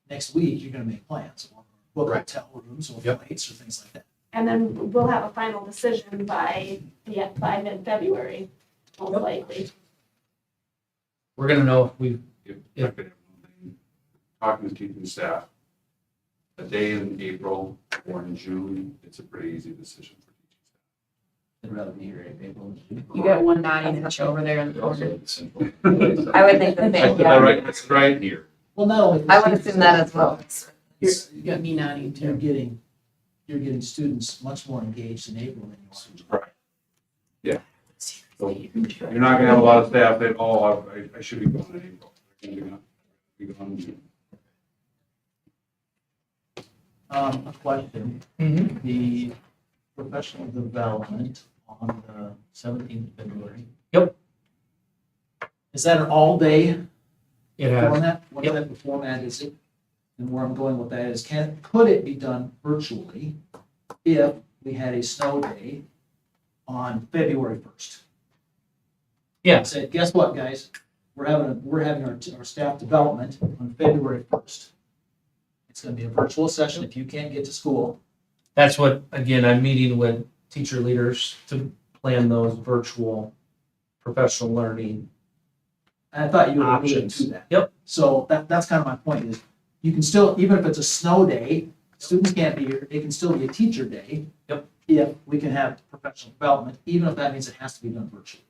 S11: next week, you're gonna make plans, or book
S1: Right.
S11: hotel rooms or
S1: Yep.
S11: flights or things like that.
S10: And then we'll have a final decision by mid-February, most
S3: Yep.
S10: likely.
S3: We're gonna know if we,
S7: If
S3: Yeah.
S7: I could have one thing, talking to teaching staff, a day in April or in June, it's a pretty easy decision for teaching staff.
S11: I'd rather be here in April.
S6: You got one nodding at you over there in the corner.
S8: I would think the same, yeah.
S7: That's right here.
S8: Well, not only. I would assume that as well.
S6: You got me nodding
S11: You're
S6: too.
S11: getting students much more engaged in April than you are in July.
S7: So you're not gonna have a lot of staff that, oh, I should be going in April. They're gonna be gone in June.
S11: A question,
S3: Mhm.
S11: the professional development on the 17th of February.
S3: Yep.
S11: Is that an all-day
S3: it has,
S11: format? What type of format is it? And where I'm going with that is, could it be done virtually if we had a snow day on February 1st?
S3: yeah,
S11: Said, guess what, guys? We're having our staff development on February 1st. It's gonna be a virtual session if you can't get to school.
S3: that's what, again, I'm meeting with teacher leaders to plan those virtual professional learning.
S11: And I thought you would alluded
S3: Options.
S11: to that.
S3: Yep.
S11: So that's kind of my point is, you can still, even if it's a snow day, students can't be here, it can still be a teacher day.
S3: Yep.
S11: If we can have professional development, even if that means it has to be done virtually.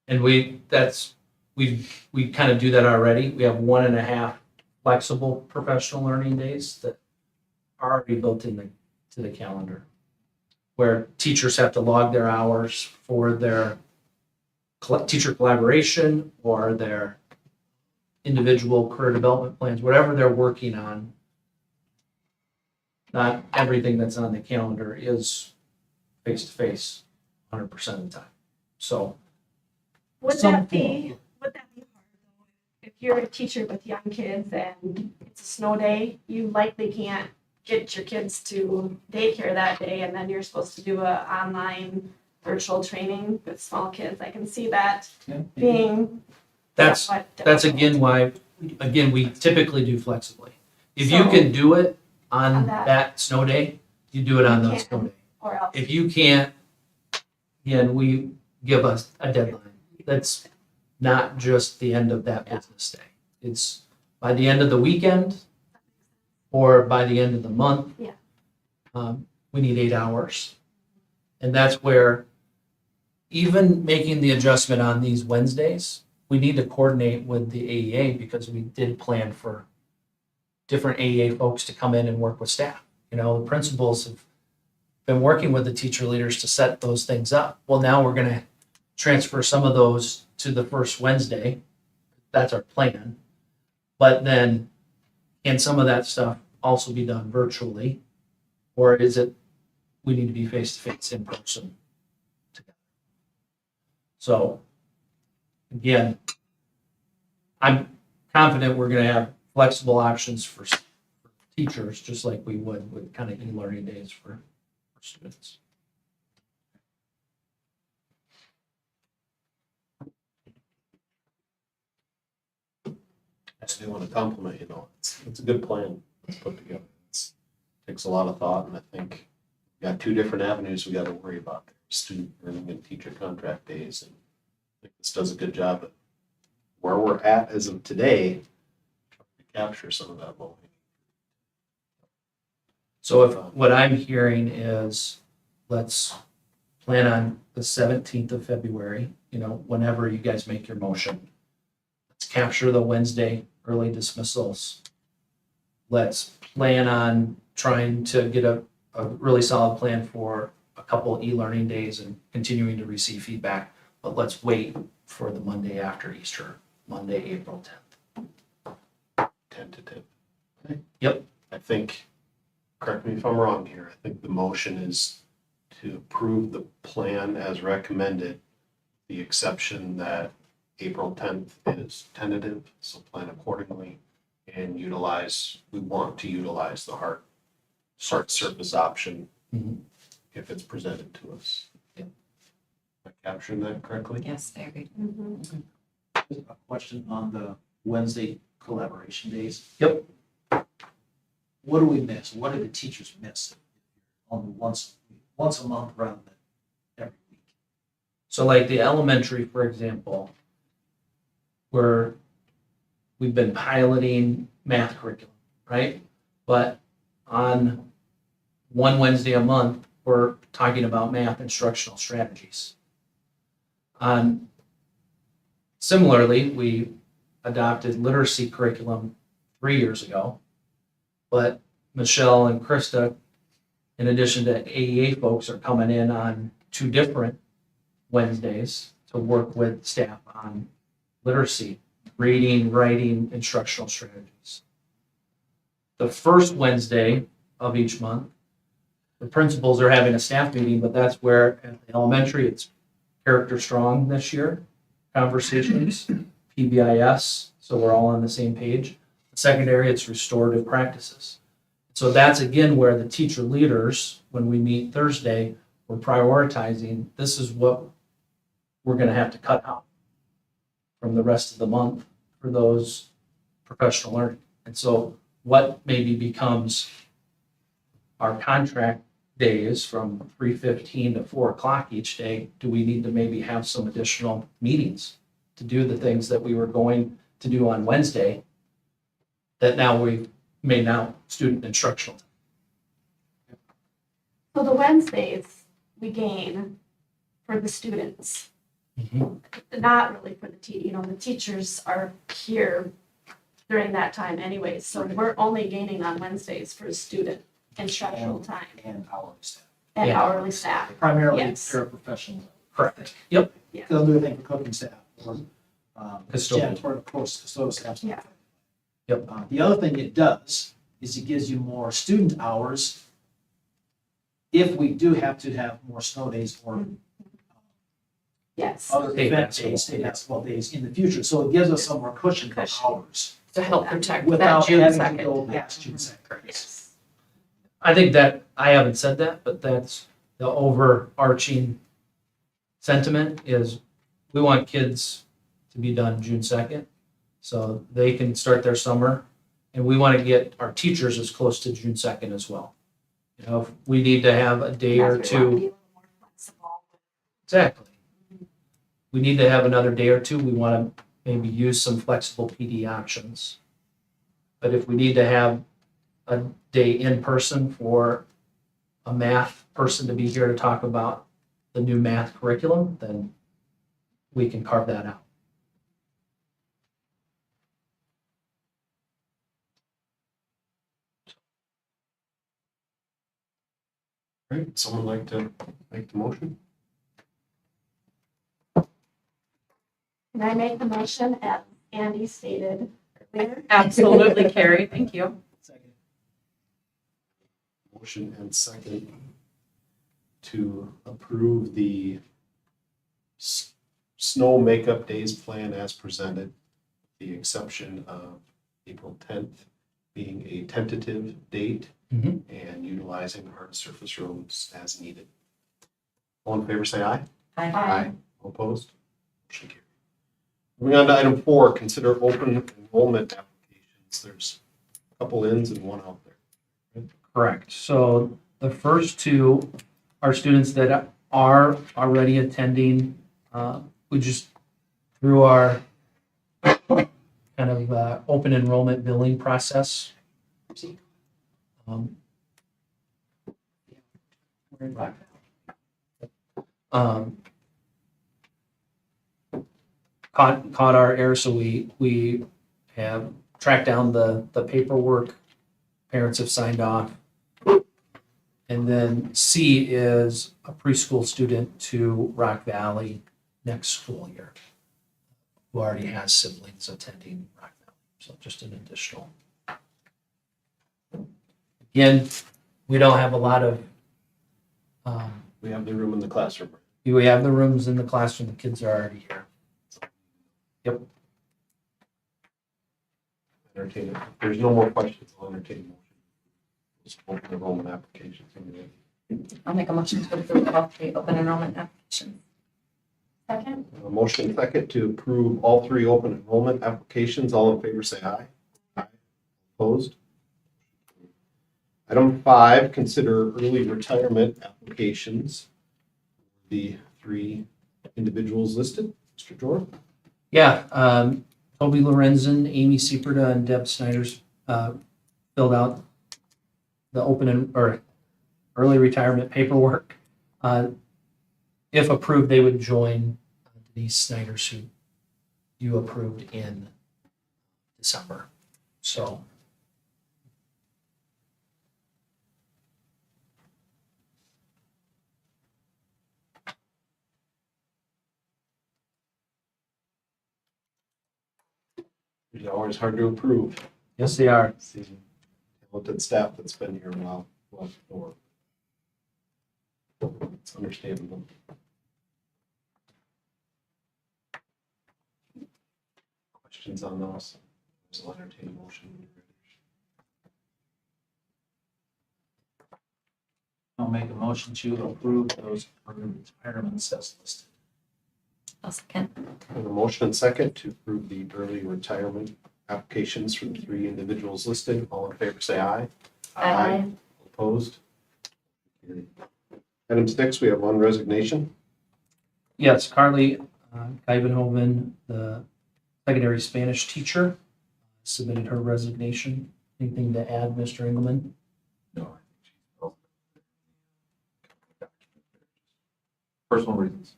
S3: And we kind of do that already. We have 1.5 flexible professional learning days that are already built to the calendar, where teachers have to log their hours for their teacher collaboration or their individual career development plans, whatever they're working on. Not everything that's on the calendar is face-to-face 100% of the time. So
S10: Would
S11: Some
S10: that be
S11: form.
S10: hard though? If you're a teacher with young kids and it's a snow day, you likely can't get your kids to daycare that day, and then you're supposed to do a online virtual training with small kids. I can see that being
S3: that's
S10: somewhat
S3: That's
S10: difficult.
S3: again why, we typically do flexibly. If you
S10: So-
S3: can do it on
S10: On that-
S3: that snow day, you do it on
S10: You
S3: that
S10: can.
S3: snow day.
S10: Or else.
S3: If you can't, again, we give us a deadline. That's not just the end of that business day. It's by the end of the weekend or by the end of the month.
S10: Yeah.
S3: We need 8 hours. And that's where even making the adjustment on these Wednesdays, we need to coordinate with the AEA because we did plan for different AEA folks to come in and work with staff. You know, the principals have been working with the teacher leaders to set those things up. Well, now we're gonna transfer some of those to the first Wednesday. That's our plan. But then, can some of that stuff also be done virtually? Or is it, we need to be face-to-face in person together? So, again, I'm confident we're gonna have flexible options for teachers, just like we would with kind of e-learning days for students.
S1: I do want to compliment, it's a good plan that's put together. Takes a lot of thought, and I think we got 2 different avenues we got to worry about. Student learning and teacher contract days, and I think this does a good job at where we're at as of today, trying to capture some of that low.
S3: So if what I'm hearing is, let's plan on the 17th of February, whenever you guys make your motion. Let's capture the Wednesday early dismissals. Let's plan on trying to get a really solid plan for a couple e-learning days and continuing to receive feedback. But let's wait for the Monday after Easter, Monday, April 10th.
S1: Tentative.
S3: Yep.
S1: I think, correct me if I'm wrong here, I think the motion is to approve the plan as recommended, the exception that April 10th is tentative, so plan accordingly and we want to utilize the HART hard surface option
S3: Mhm.
S1: if it's presented to us.
S3: Yep.
S1: Am I capturing that correctly?
S8: Yes, I agree.
S11: Just a question on the Wednesday collaboration days.
S3: Yep.
S11: What do we miss? What do the teachers miss? Only once a month rather than every week.
S3: So like the elementary, for example, where we've been piloting math curriculum, right? But on one Wednesday a month, we're talking about math instructional strategies. Similarly, we adopted literacy curriculum 3 years ago, but Michelle and Krista, in addition to AEA folks, are coming in on 2 different Wednesdays to work with staff on literacy, reading, writing, instructional strategies. The first Wednesday of each month, the principals are having a staff meeting, but that's where at the elementary, it's character strong this year, conversations, PBIS, so we're all on the same page. Secondary, it's restorative practices. So that's again where the teacher leaders, when we meet Thursday, we're prioritizing, this is what we're gonna have to cut out from the rest of the month for those professional learning. And so what maybe becomes our contract days from 3:15 to 4 o'clock each day, do we need to maybe have some additional meetings to do the things that we were going to do on Wednesday that now we may now student instructional?
S10: So the Wednesdays we gain for the students, not really for the the teachers are here during that time anyways, so we're only gaining on Wednesdays for student instructional time
S11: And hourly staff.
S10: and
S3: Yeah.
S10: hourly staff.
S11: Primarily
S10: Yes.
S11: paraprofessional.
S3: Correct. Yep.
S11: They'll do anything for cooking staff or
S3: Custodial.
S11: janitorial, of course, custodial staff.
S10: Yeah.
S3: Yep.
S11: The other thing it does is it gives you more student hours if we do have to have more snow days or
S10: Yes,
S11: other
S3: State
S11: event
S3: basketball.
S11: days, state basketball days in the future. So it gives us some more cushion for
S10: Cushion.
S11: hours
S6: To help protect that
S11: without
S6: June
S11: having to
S6: second.
S11: go past June second.
S10: yes.
S3: I think that, I haven't said that, but that's the overarching sentiment is we want kids to be done June 2nd so they can start their summer. And we want to get our teachers as close to June 2nd as well. You know, if we need to have a day or
S10: That's where we wanna be
S3: two,
S10: a little more flexible.
S3: exactly. We need to have another day or two. We want to maybe use some flexible PD options. But if we need to have a day in person for a math person to be here to talk about the new math curriculum, then we can carve that out.
S1: Right, someone like to make the motion?
S10: Can I make the motion as Andy stated earlier?
S6: Absolutely, Carrie, thank you.
S11: Second.
S1: Motion and second to approve the snow makeup days plan as presented, the exception of April 10th being a tentative date
S3: Mhm.
S1: and utilizing hard surface roads as needed. All in favor, say aye.
S10: Aye.
S1: All opposed? Motion carried. Moving on to item 4, consider open enrollment applications. There's a couple ins and one out there.
S3: Correct. So the first two are students that are already attending. We just, through our kind of open enrollment billing process. Caught our error, so we have tracked down the paperwork. Parents have signed off. And then C is a preschool student to Rock Valley next school year, who already has siblings attending Rock Valley, so just an additional. Again, we don't have a lot of,
S1: We have the room in the classroom.
S3: we have the rooms in the classroom, the kids are already here.
S1: Entertain it. If there's no more questions, I'll entertain a motion. Open enrollment applications.
S8: I'll make a motion to approve all three open enrollment applications.
S10: Second?
S1: A motion and second to approve all three open enrollment applications. All in favor, say aye. Aye. Opposed? Item 5, consider early retirement applications. The 3 individuals listed. Mr. Dorr?
S3: Yeah, Toby Lorenzen, Amy Sieperda, and Deb Snyder's filled out the or early retirement paperwork. If approved, they would join Denise Snyder's who you approved in December. So
S1: It's always hard to approve.
S3: yes, they are.
S1: See, talented staff that's been here a while. Well, before. It's understandable. Questions on those? I'll entertain a motion.
S11: I'll make a motion to approve those early retirements as listed.
S8: I'll second.
S1: A motion and second to approve the early retirement applications from the 3 individuals listed. All in favor, say aye.
S8: Aye.
S1: Opposed? Item 6, we have 1 resignation.
S3: Yes, Carly Ivanhoven, the secondary Spanish teacher, submitted her resignation. Anything to add, Mr. Engelmann?
S7: No, I think she's. Personal reasons.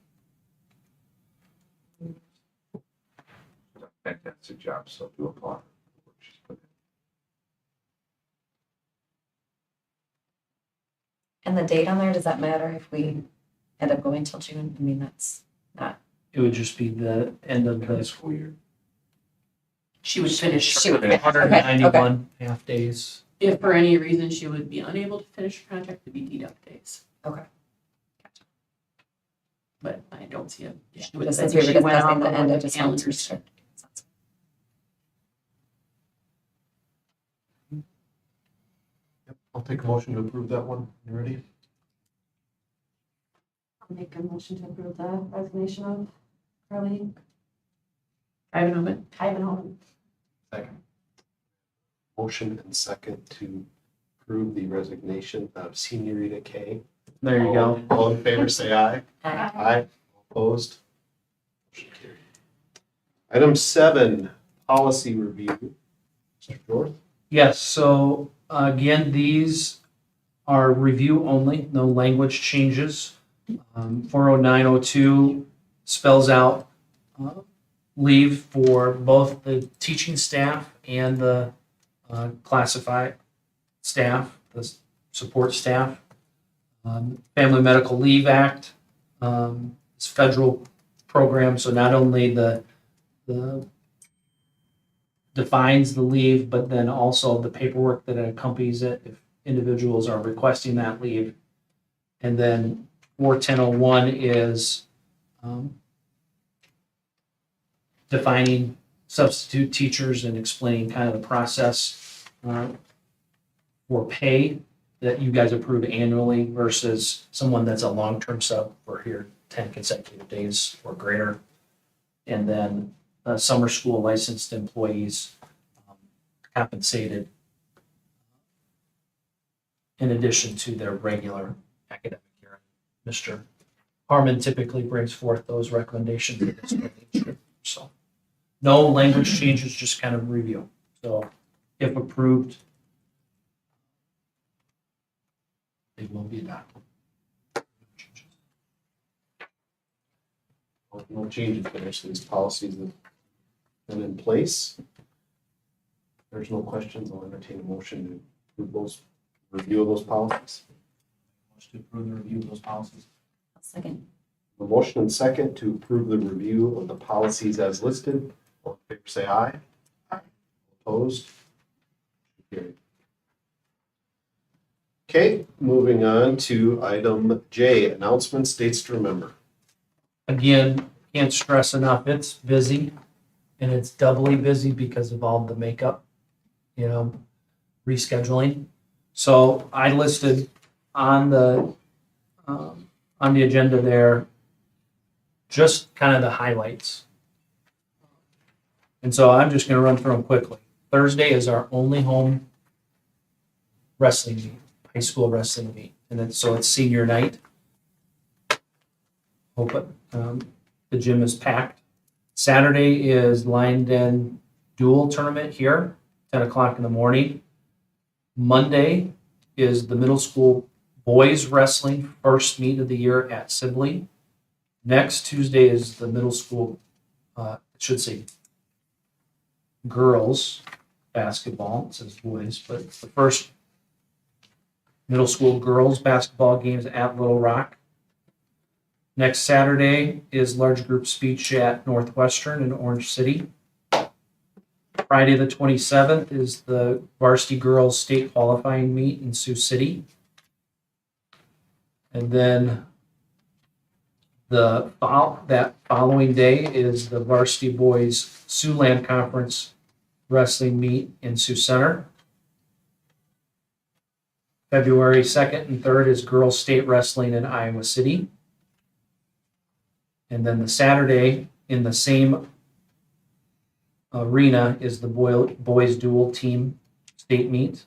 S7: She's done a fantastic job, so do applaud her for what she's put in.
S8: And the date on there, does that matter if we end up going till June? I mean, that's not.
S3: It would just be the end of
S7: High
S3: the
S7: school year.
S6: She would finish.
S8: She would
S6: her
S8: finish.
S6: contract.
S8: Okay, okay.
S3: 191 half days.
S6: If for any reason she would be unable to finish her contract, it'd be deduct days.
S8: Okay.
S6: But I don't see a issue with
S8: Just
S6: it. I
S8: since we
S6: think
S8: were
S6: she went
S8: discussing
S6: off
S8: the
S6: of
S8: end,
S6: what
S8: I
S6: the
S8: just wanted to
S6: calendar
S8: be
S6: said.
S8: sure.
S1: Yep, I'll take a motion to approve that one. You ready?
S10: I'll make a motion to approve the resignation of Carly
S6: Ivanhoven.
S10: Ivanhoe.
S11: Second.
S1: Motion and second to approve the resignation of Senorita K.
S3: There you go.
S1: All in favor, say aye.
S8: Aye.
S1: Aye. Opposed? Motion carried. Item 7, policy review. Mr. Dorr?
S3: Yes, so again, these are review only, no language changes. 40902 spells out leave for both the teaching staff and the classified staff, the support staff. Family Medical Leave Act is federal program, so not only the defines the leave, but then also the paperwork that accompanies it if individuals are requesting that leave. And then 41001 is defining substitute teachers and explaining kind of the process for pay that you guys approve annually versus someone that's a long-term sub for here 10 consecutive days or greater. And then summer school licensed employees compensated in addition to their regular academic year. Mr. Harmon typically brings forth those recommendations. in his nature. So no language changes, just kind of review. So if approved, they will be adopted.
S1: No changes there, so these policies have been in place. If there's no questions, I'll entertain a motion to approve those, review of those policies.
S11: Motion to approve the review of those policies.
S8: I'll second.
S1: A motion and second to approve the review of the policies as listed. All in favor, say aye. Aye. Opposed? Carried. Okay, moving on to item J, announcements, dates to remember.
S3: Again, can't stress enough, it's busy and it's doubly busy because of all the makeup, rescheduling. So I listed on the agenda there, just kind of the highlights. And so I'm just gonna run through them quickly. Thursday is our only home wrestling meet, high school wrestling meet, and then, so it's senior night. Hope the gym is packed. Saturday is Lyon dual tournament here, 10 o'clock in the morning. Monday is the middle school boys wrestling first meet of the year at Sibley. Next Tuesday is the middle school, it should say girls basketball, it says boys, but it's the first middle school girls basketball games at Little Rock. Next Saturday is large group speech at Northwestern in Orange City. Friday the 27th is the varsity girls state qualifying meet in Sioux City. And then that following day is the varsity boys Siouxland Conference wrestling meet in Sioux Center. February 2nd and 3rd is girls state wrestling in Iowa City. And then the Saturday in the same arena is the boys dual team state meet.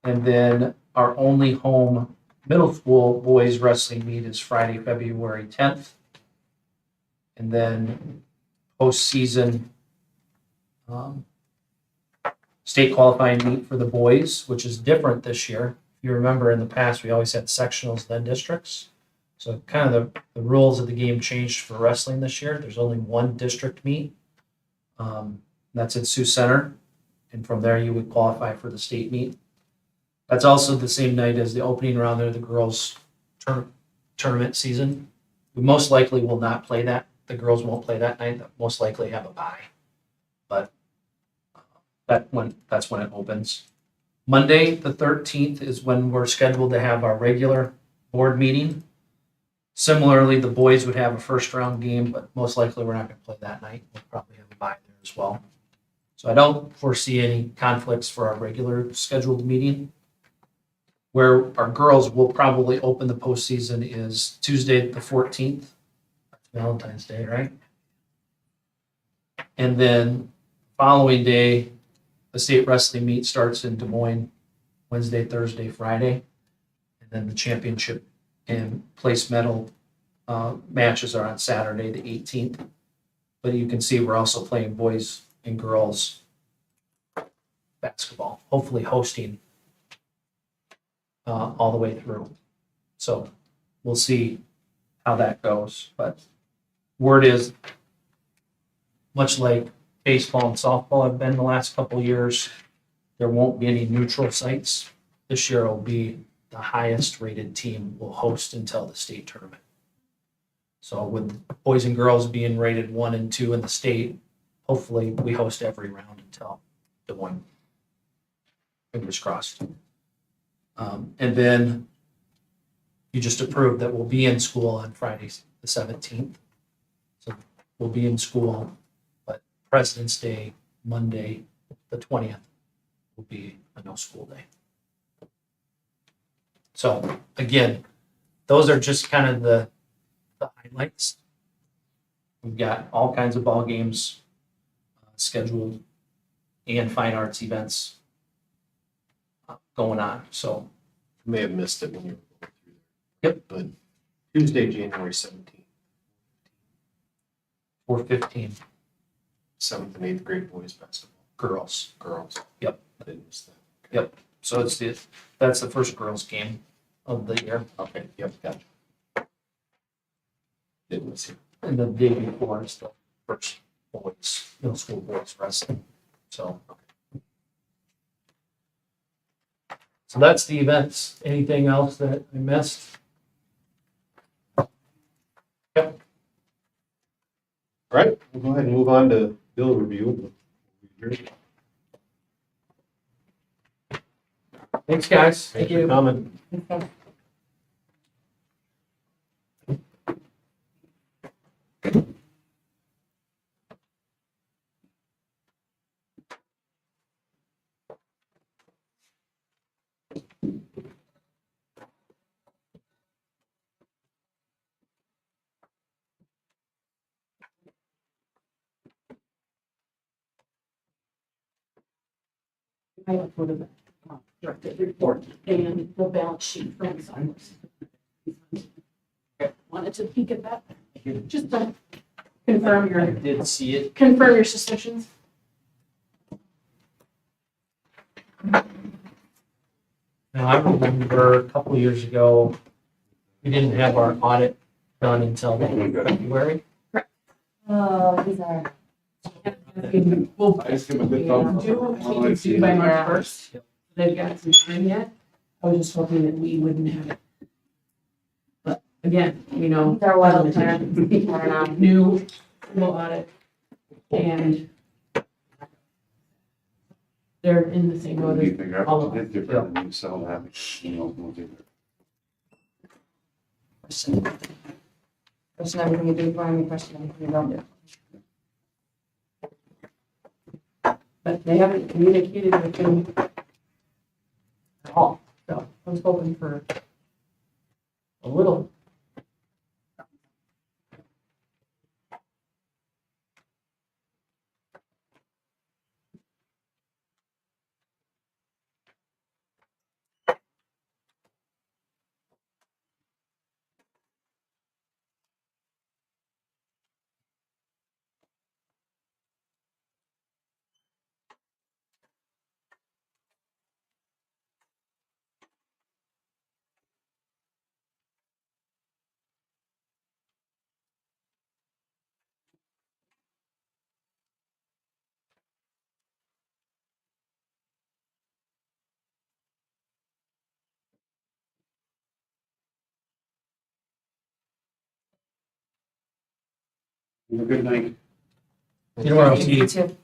S3: And then our only home middle school boys wrestling meet is Friday, February 10th. And then postseason state qualifying meet for the boys, which is different this year. If you remember in the past, we always had sectionals, then districts. So kind of the rules of the game changed for wrestling this year. There's only one district meet. That's at Sioux Center. And from there, you would qualify for the state meet. That's also the same night as the opening round of the girls' tournament season. We most likely will not play that. The girls won't play that night. They'll most likely have a bye. But that's when it opens. Monday, the 13th, is when we're scheduled to have our regular board meeting. Similarly, the boys would have a first round game, but most likely we're not going to play that night. We'll probably have a bye there as well. So I don't foresee any conflicts for our regular scheduled meeting. Where our girls will probably open the postseason is Tuesday, the 14th. That's Valentine's Day, right? And then following day, the state wrestling meet starts in Des Moines, Wednesday, Thursday, Friday. And then the championship and place medal matches are on Saturday, the 18th. But you can see we're also playing boys and girls basketball, hopefully hosting all the way through. So we'll see how that goes. But word is, much like baseball and softball have been the last couple of years, there won't be any neutral sites. This year will be the highest rated team will host until the state tournament. So with boys and girls being rated 1 and 2 in the state, hopefully we host every round until Des Moines. Fingers crossed. And then you just approved that we'll be in school on Friday, the 17th. So we'll be in school, but President's Day, Monday, the 20th, will be a no school day. So again, those are just kind of the highlights. We've got all kinds of ball games scheduled and fine arts events going on. So
S1: You may have missed it when you were going through
S3: Yep.
S1: there. But Tuesday, January 17th,
S3: 4:15
S1: 7th and 8th grade boys basketball,
S3: girls.
S1: girls.
S3: Yep.
S1: I didn't miss that.
S3: Yep. So that's the first girls game of the year.
S1: Okay, yep, gotcha. Didn't miss it.
S3: And the day before is the first boys, middle school boys wrestling. So that's the events. Anything else that I missed?
S1: All right, we'll go ahead and move on to bill review.
S3: Thanks, guys.
S1: Thanks for coming.
S10: I uploaded the directed report and the balance sheet from Sundays. Wanted to peek at that, just to confirm
S3: I
S10: your,
S3: did see it.
S10: confirm your suspicions.
S3: Now, I remember a couple years ago, we didn't have our audit done until February.
S8: Oh, these are.
S10: Well,
S7: I just give a
S10: we
S7: good thumbs up.
S10: do,
S7: I
S10: we do by
S8: Yeah.
S10: March first. They've got some time yet. I was just hoping that we wouldn't have it. But again, you know.
S8: These are wild times. I don't know.
S10: New audit and they're in the same boat
S7: You
S10: as
S7: figure
S10: all
S7: out
S10: of
S7: what
S10: us.
S7: you did different than you sell that, you know, we'll do that.
S8: Question everything you do for me, question everything you don't do.
S10: But they haven't communicated with him at all. So I was hoping for a little.
S7: Have a good night.
S3: You know what else
S8: You
S3: you
S8: too.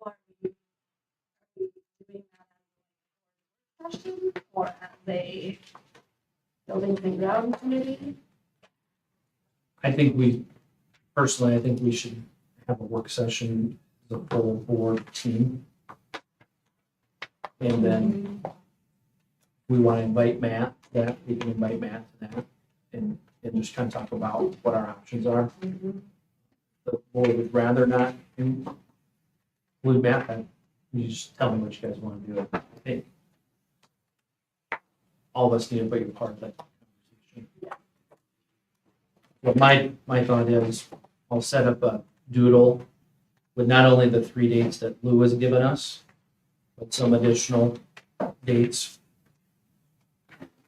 S10: How are we doing that as a session or as a buildings and ground committee?
S3: I think we should have a work session, as a full board team. And then we want to invite Matt, that, we can invite Matt to that and just kind of talk about what our options are. The board would rather not include Matt, then you just tell me what you guys want to do. I think all of us need to be a part of that conversation. Well, my thought is, I'll set up a doodle with not only the 3 dates that Lou has given us, but some additional dates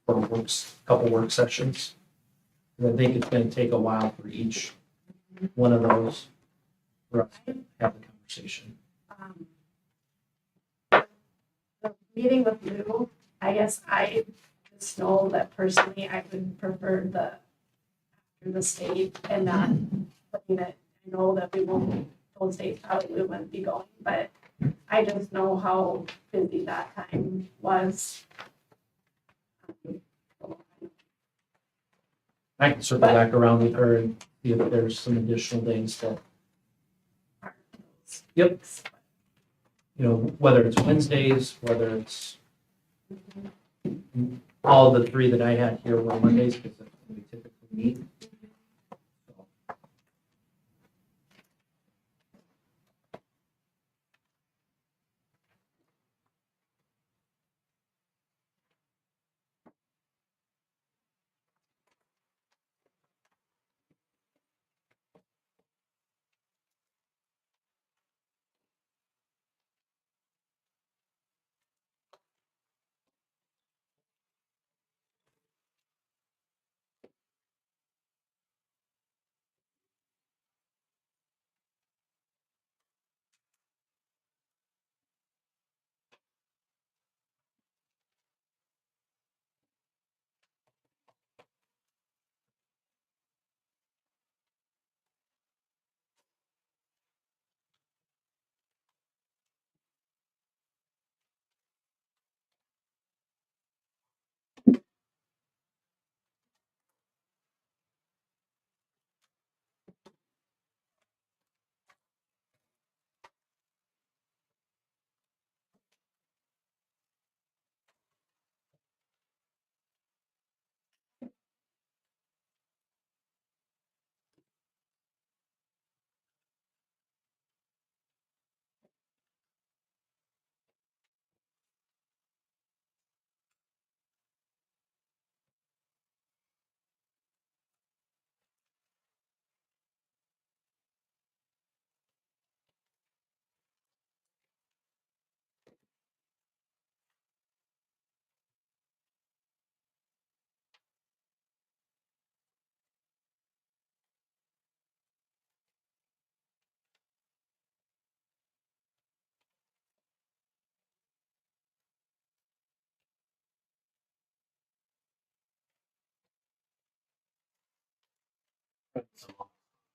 S3: for couple work sessions. And I think it's gonna take a while for each one of those for us to have the conversation.
S10: The meeting with Lou, I guess I just know that personally I would prefer the state and not looking at, I know that we won't, those dates probably wouldn't be going, but I just know how busy that time was.
S3: I can circle back around with her and see if there's some additional days that, Yep. Whether it's Wednesdays, whether it's all the 3 that I had here were Mondays because that's when we typically meet.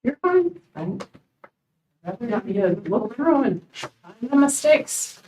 S6: You're fine. I'm happy to look through and find the mistakes.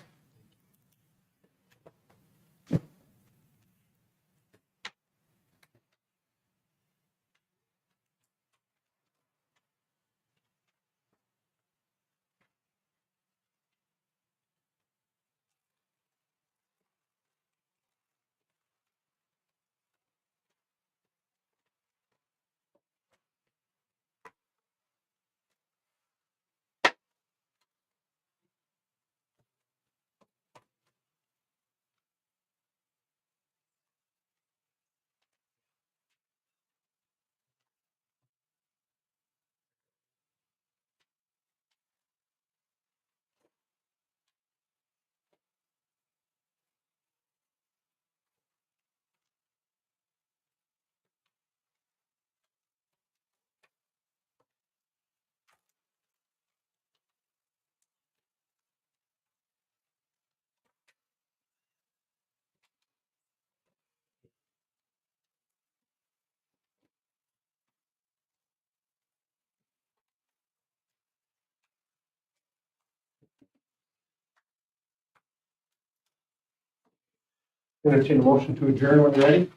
S1: Entertain a motion to adjourn when you're ready.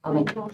S8: I'll make